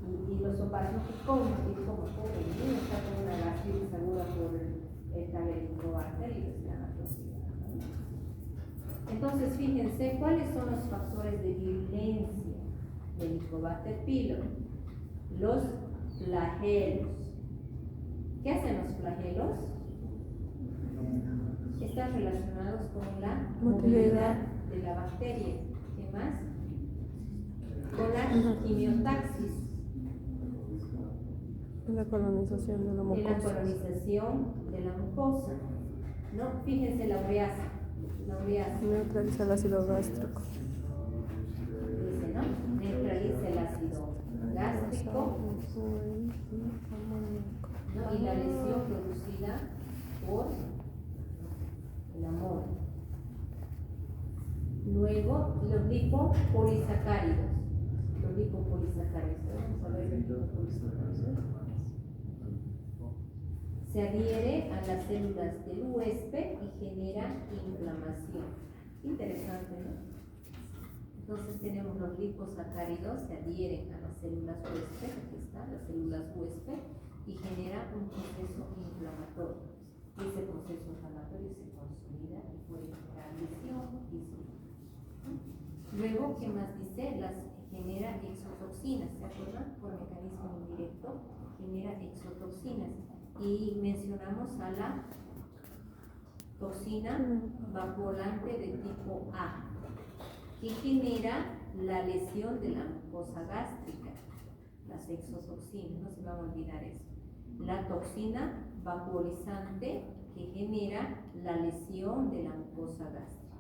Y los papás no comen, y como pobre el niño está con una gastritis aguda por el Helicobacter y les dan atrocidad, ¿no? Entonces, fíjense, ¿cuáles son los factores de virulencia del Helicobacter pylori? Los flagelos. ¿Qué hacen los flagelos? Están relacionados con la movilidad de la bacteria. ¿Qué más? Con la quimiotaxis. La colonización de la mucosa. En la colonización de la mucosa, ¿no? Fíjense la ureasa. La ureasa. Neutraliza el ácido gástrico. Dice, ¿no? Neutraliza el ácido gástrico, ¿no? Y la lesión producida por el amonio. Luego, los lipopolisacáridos. Los lipopolisacáridos. Vamos a ver los lipopolisacáridos. Se adhiere a las células del huésped y genera inflamación. Interesante, ¿no? Entonces tenemos los liposacáridos, se adhieren a las células huésped, aquí están las células huésped, y genera un proceso inflamatorio. Y ese proceso inflamatorio se consolida y puede generar lesión y luego, ¿qué más dice? Genera exotoxinas, ¿se acuerdan? Por mecanismo indirecto, genera exotoxinas. Y mencionamos a la toxina vaporante de tipo A, que genera la lesión de la mucosa gástrica, las exotoxinas, no se va a olvidar eso. La toxina vaporizante que genera la lesión de la mucosa gástrica.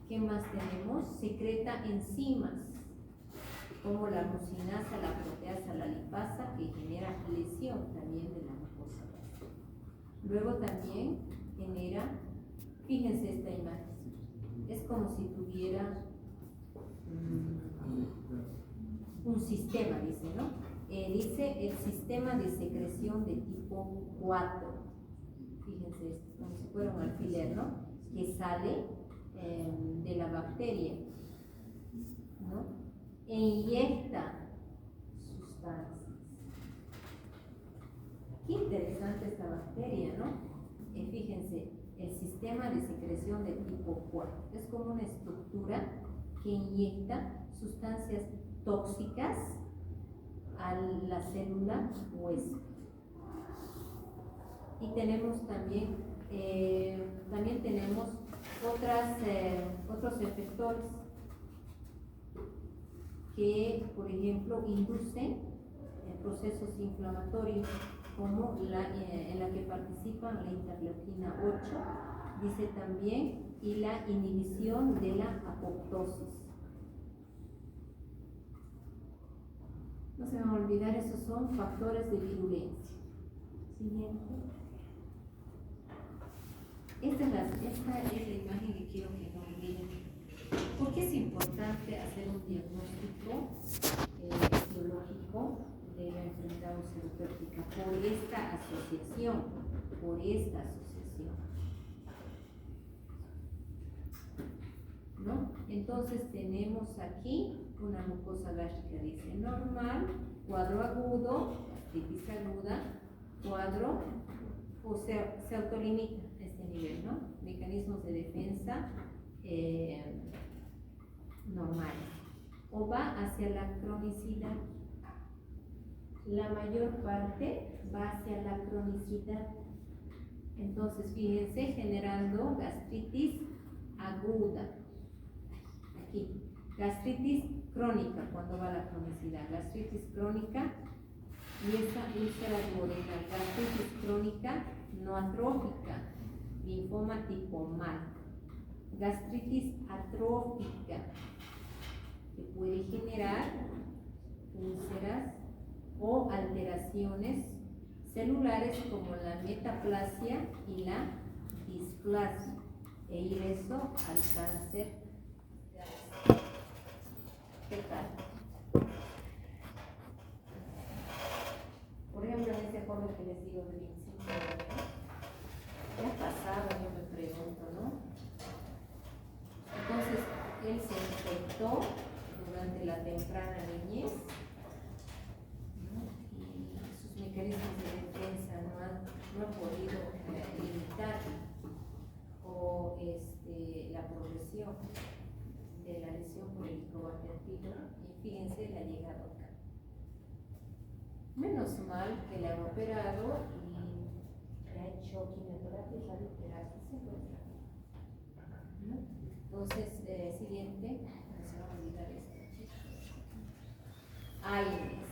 ¿Qué más tenemos? Secreta enzimas, como la mucinasa, la proteasa, la lipasa, que genera lesión también de la mucosa gástrica. Luego también genera, fíjense esta imagen, es como si tuviera un sistema, dice, ¿no? Dice el sistema de secreción de tipo 4. Fíjense esto, como si fuera un alfiler, ¿no? Que sale de la bacteria, ¿no? E inyecta sustancias. Qué interesante esta bacteria, ¿no? Fíjense, el sistema de secreción de tipo 4 es como una estructura que inyecta sustancias tóxicas a la célula huésped. Y tenemos también tenemos otros efectores que, por ejemplo, inducen procesos inflamatorios, como en la que participan la interleuquina 8, dice también, y la inhibición de la apoptosis. No se van a olvidar, esos son factores de virulencia. Siguiente. Esta es la imagen que quiero que no olviden. ¿Por qué es importante hacer un diagnóstico etiológico de la enfermedad ulceropéptica? Por esta asociación. ¿No? Entonces tenemos aquí una mucosa gástrica, dice normal, cuadro agudo, gastritis aguda, cuadro, o sea, se autolimita a este nivel, ¿no? Mecanismos de defensa normales. O va hacia la cronicidad. La mayor parte va hacia la cronicidad. Entonces, fíjense, generando gastritis aguda. Aquí, gastritis crónica, cuando va a la cronicidad. Gastritis crónica y esta úlcera duodenal. Gastritis crónica no atrófica, linfoma tipo MAL. Gastritis atrófica, que puede generar úlceras o alteraciones celulares como la metaplasia y la displasia, e ir eso al cáncer. ¿Qué tal? Por ejemplo, en este joven que les digo de 25 años, ¿qué ha pasado? Yo me pregunto, ¿no? Entonces, él se infectó durante la temprana niñez, ¿no? Y sus mecanismos de defensa no han podido limitar o la progresión de la lesión por helicobacter pylori, y fíjense la llegada acá. Menos mal que le han operado y le ha hecho quimioterapia y radioterapia, ¿no? Entonces, siguiente, no se va a olvidar esto. AINES.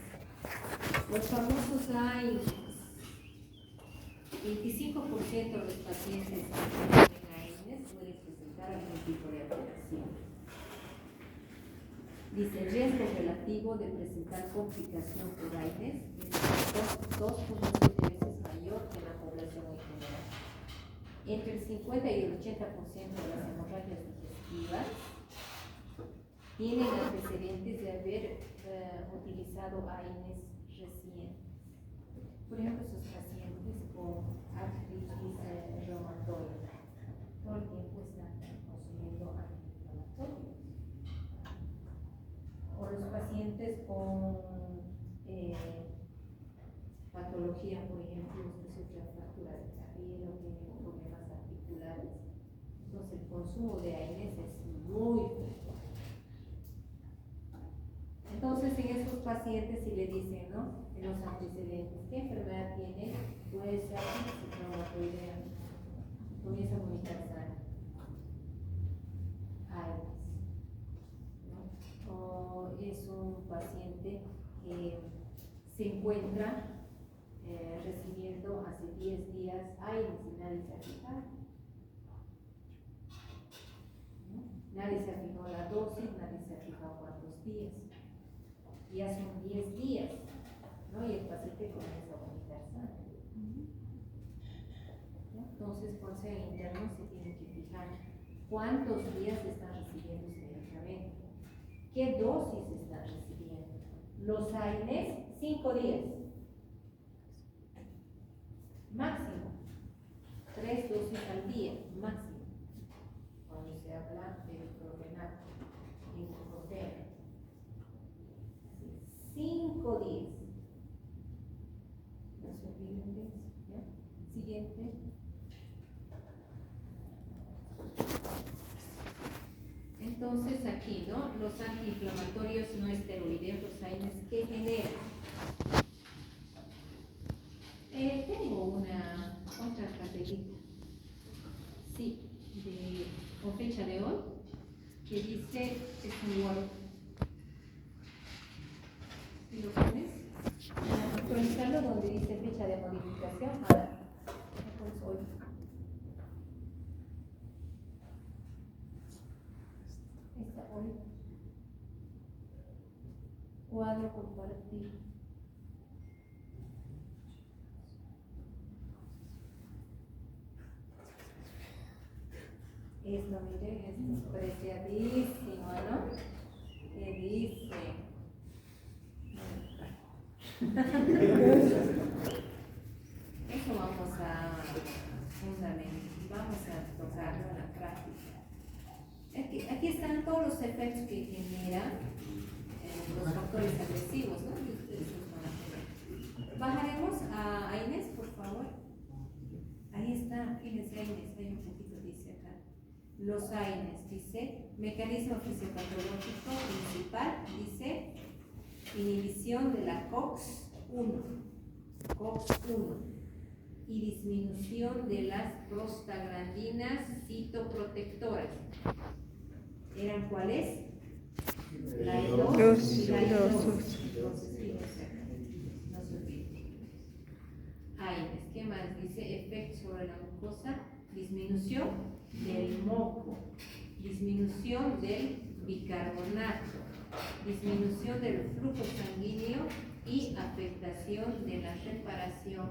Los famosos AINES. 25% de los pacientes que tienen AINES pueden presentar algún tipo de alteración. Dice, el riesgo relativo de presentar complicación por AINES es 2.7 veces mayor que la población en general. Entre el 50 y el 80% de las hemorragias digestivas tienen antecedentes de haber utilizado AINES recientes. Por ejemplo, esos pacientes con artritis reumatoide todo el tiempo están consumiendo antiinflamatorios. O los pacientes con patología, por ejemplo, los que sufren fractura de carril o tienen problemas articulares, entonces el consumo de AINES es muy fuerte. Entonces, en estos pacientes, si le dicen, ¿no?, en los antecedentes, ¿qué enfermedad tiene? Puede ser artritis reumatoidea, comienza a vomitar sangre, AINES, ¿no? O es un paciente que se encuentra recibiendo hace 10 días AINES y nadie se ha fijado, ¿no? Nadie se ha fijado la dosis, nadie se ha fijado cuántos días. Ya son 10 días, ¿no? Y el paciente comienza a vomitar sangre. ¿No? Entonces, por ser interno se tiene que fijar cuántos días están recibiendo este medicamento, qué dosis están recibiendo. Los AINES, 5 días. Máximo. 3 dosis al día, máximo. Cuando se habla de clorrenato, ibuprofeno. 5 días. No se olviden de eso, ¿ya? Siguiente. Entonces aquí, ¿no? Los antiinflamatorios no esteroideos, los AINES, ¿qué generan? Tengo una otra carterita, sí, con fecha de hoy, que dice, es un Word. ¿Y lo pones? Actualizarlo donde dice fecha de modificación. Ahora, pues hoy. Está hoy. Cuadro compartido. Esto, miren, esto es preciadísimo, ¿no? ¿Qué dice? Eso vamos a fundamentar, vamos a tocarlo en la práctica. Aquí están todos los efectos que generan los factores agresivos, ¿no? Y ustedes los van a tener. Bajaremos a Inés, por favor. Ahí está, fíjense, Inés, hay un poquito, dice acá. Los AINES, dice, mecanismo fisiopatológico principal, dice, inhibición de la COX-1 y disminución de las prostaglandinas citoprotectoras. ¿Eran cuáles? La E2 y la E2. Entonces, fíjense acá, no se olviden. AINES, ¿qué más? Dice, efecto sobre la mucosa, disminución del moco, disminución del bicarbonato, disminución del flujo sanguíneo y afectación de la reparación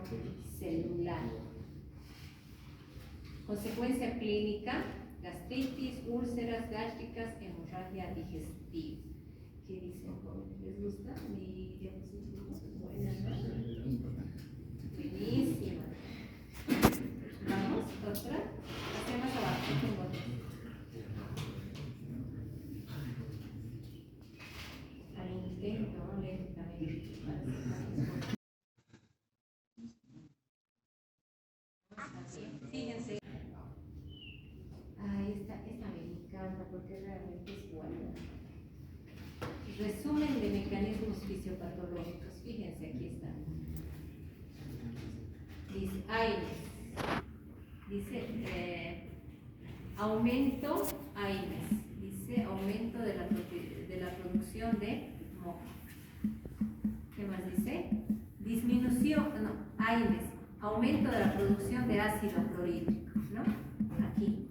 celular. Consecuencia clínica, gastritis, úlceras gástricas, hemorragia digestiva. ¿Qué dicen, jóvenes? ¿Les gusta mi diapositiva? Buena, ¿no? Buenísima. Vamos, otra. Hacia más abajo, tengo otra. Al intento, lentamente. Fíjense. Esta me encanta porque realmente es buena. Resumen de mecanismos fisiopatológicos. Fíjense, aquí está. Dice AINES. Dice aumento AINES. Dice aumento de la producción de moco. ¿Qué más dice? Disminución, no, AINES. Aumento de la producción de ácido clorhídrico, ¿no? Aquí.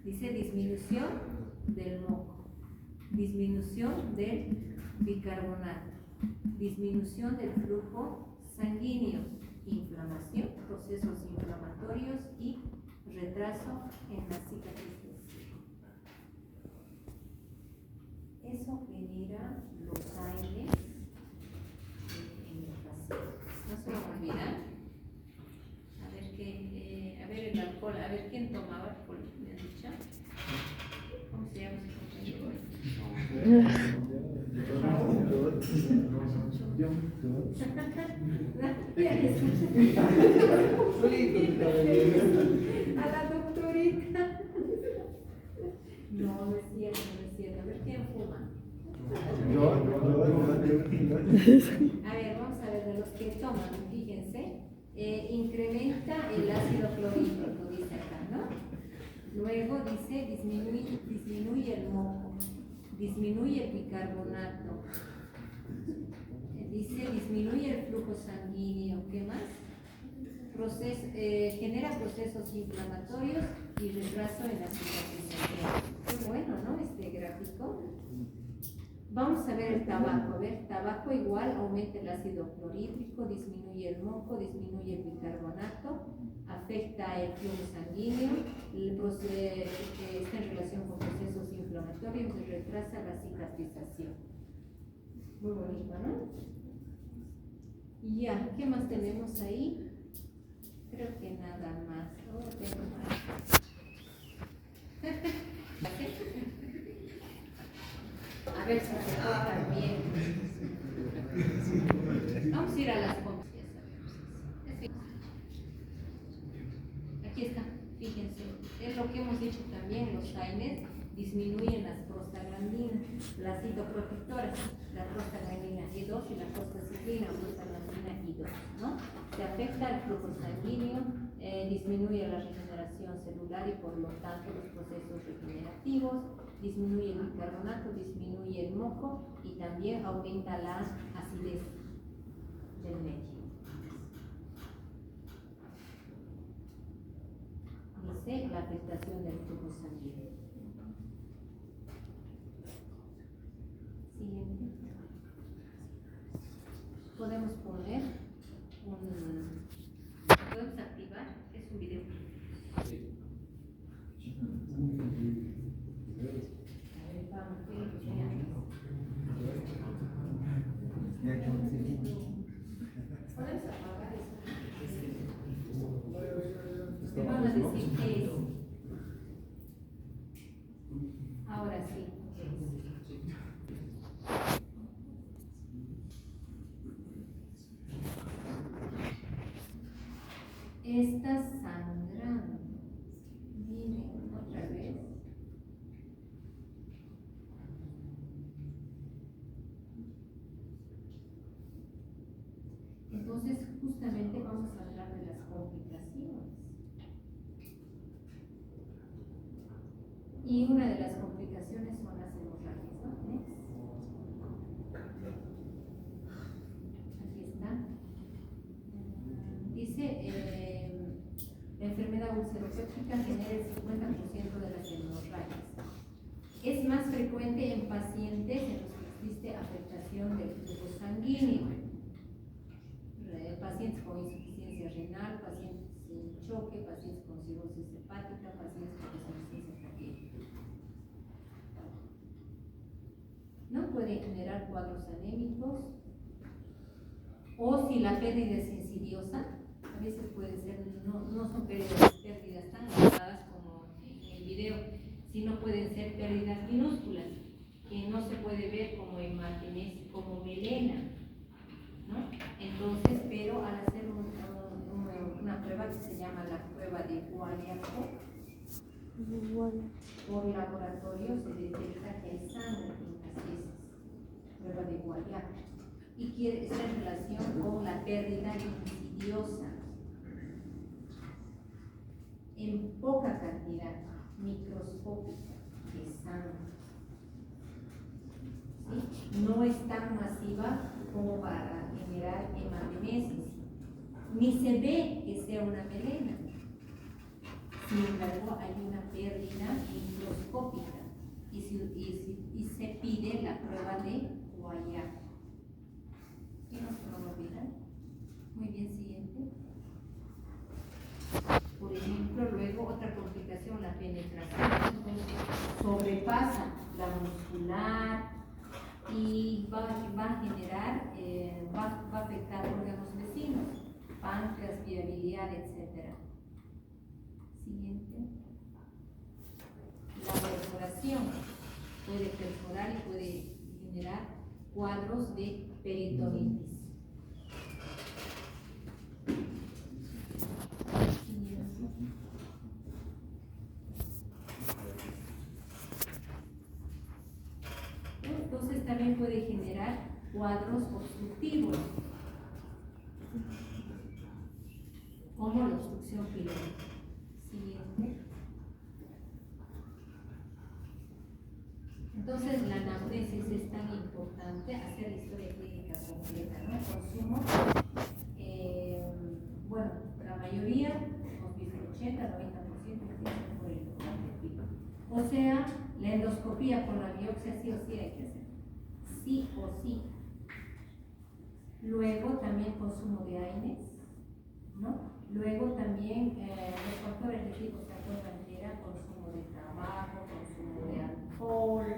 Dice disminución del moco. Disminución del bicarbonato. Disminución del flujo sanguíneo. Inflamación, procesos inflamatorios y retraso en la cicatrización. Eso genera los AINES en el paciente. No se lo olvidan. A ver el alcohol, a ver quién tomaba alcohol, me han dicho. ¿Cómo se llama su compañero? A la doctorita. No, no es cierto, no es cierto. A ver quién fuma. A ver, vamos a ver de los que toman, fíjense. Incrementa el ácido clorhídrico, dice acá, ¿no? Luego dice disminuye el moco, disminuye el bicarbonato, dice disminuye el flujo sanguíneo. ¿Qué más? Genera procesos inflamatorios y retraso en la cicatrización. Qué bueno, ¿no? Este gráfico. Vamos a ver el tabaco. A ver, tabaco igual, aumenta el ácido clorhídrico, disminuye el moco, disminuye el bicarbonato, afecta el flujo sanguíneo, está en relación con procesos inflamatorios y retrasa la cicatrización. Muy bonito, ¿no? Y ya, ¿qué más tenemos ahí? Creo que nada más. Oh, tengo más. A ver si se portan bien. Vamos a ir a las copias. Aquí está, fíjense. Es lo que hemos dicho también, los AINES disminuyen las prostaglandinas, las citoprotectoras, la prostaglandina E2 y la prostaciclina, prostaglandina I2, ¿no? Se afecta el flujo sanguíneo, disminuye la regeneración celular y por lo tanto los procesos regenerativos, disminuye el bicarbonato, disminuye el moco y también aumenta la acidez del medio. Dice la afectación del flujo sanguíneo. Siguiente. Podemos poner podemos activar, es un video. A ver, vamos, podemos apagar eso. Me van a decir qué es. Ahora sí, ¿qué es? Está sangrando. Miren otra vez. Entonces, justamente vamos a hablar de las complicaciones. Y una de las complicaciones son las hemorragias, ¿no? Aquí está. Dice, la enfermedad ulceropéptica genera el 50% de las hemorragias. Es más frecuente en pacientes en los que existe afectación del flujo sanguíneo. Pacientes con insuficiencia renal, pacientes sin choque, pacientes con cirrosis hepática, pacientes con insuficiencia cardíaca. No puede generar cuadros anémicos, o si la pérdida es insidiosa, a veces puede ser, no son pérdidas tan marcadas como en el video, sino pueden ser pérdidas minúsculas, que no se puede ver como imágenes, como melena, ¿no? Entonces, pero al hacer una prueba que se llama la prueba de Gualiaco, por laboratorio se detecta que hay sangre en las heces, prueba de Gualiaco, y está en relación con la pérdida insidiosa en poca cantidad, microscópica, de sangre. ¿Sí? No es tan masiva como para generar hematemesis, ni se ve que sea una melena. Sin embargo, hay una pérdida microscópica y se pide la prueba de Gualiaco. ¿Sí nos lo olvidan? Muy bien, siguiente. Por ejemplo, luego otra complicación, la penetración. Entonces, sobrepasa la muscular y va a generar, va a afectar órganos vecinos, páncreas, vía biliar, etc. Siguiente. La perforación puede perforar y puede generar cuadros de peritonitis. Entonces también puede generar cuadros obstructivos, como la obstrucción pilórica. Siguiente. Entonces la anamnesis es tan importante, hacer la historia clínica completa, ¿no? Consumo, bueno, la mayoría, hemos visto el 80, 90% por el tocante. O sea, la endoscopía con la biopsia sí o sí hay que hacer. sí o sí. Luego también consumo de AINES, ¿no? Luego también los factores de riesgo, ¿se acuerdan que era consumo de tabaco, consumo de alcohol?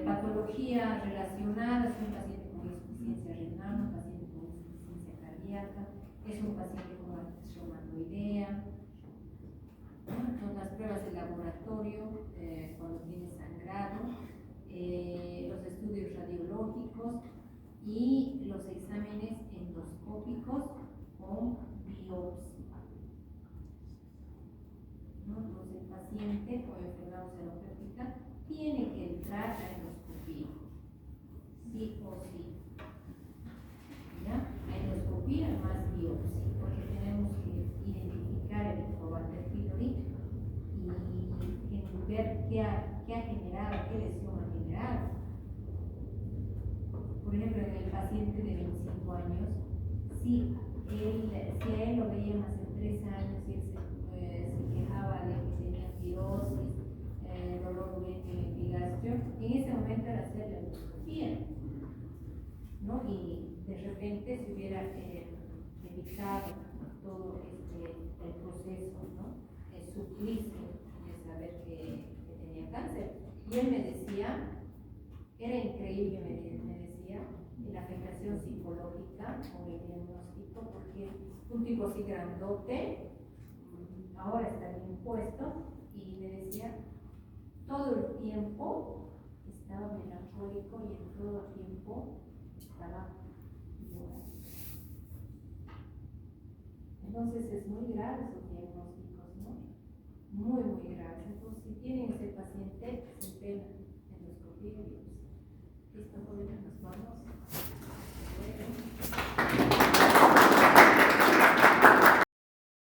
Patologías relacionadas, un paciente con insuficiencia renal, un paciente con insuficiencia cardíaca, es un paciente con artritis reumatoidea, ¿no? Las pruebas de laboratorio cuando tiene sangrado, los estudios radiológicos y los exámenes endoscópicos con biopsia, ¿no? Entonces el paciente con enfermedad serológica tiene que entrar a endoscopía, sí o sí. ¿Ya? A endoscopía más biopsia, porque tenemos que identificar el Helicobacter pylori y ver qué ha generado, qué lesión ha generado. Por ejemplo, en el paciente de 25 años, si a él lo veían hace 3 años y él se quejaba de que tenía pirosis, dolor urémico en epigastrio, en ese momento era hacer la endoscopía, ¿no? Y de repente se hubiera evitado todo el proceso, ¿no? El suplicio de saber que tenía cáncer. Y él me decía, era increíble, me decía, la afectación psicológica con el diagnóstico, porque un tipo así grandote, ahora está bien puesto, y me decía, todo el tiempo estaba melancólico y en todo el tiempo estaba llorando. Entonces es muy grave esos diagnósticos, ¿no? Muy, muy graves. Entonces si tienen ese paciente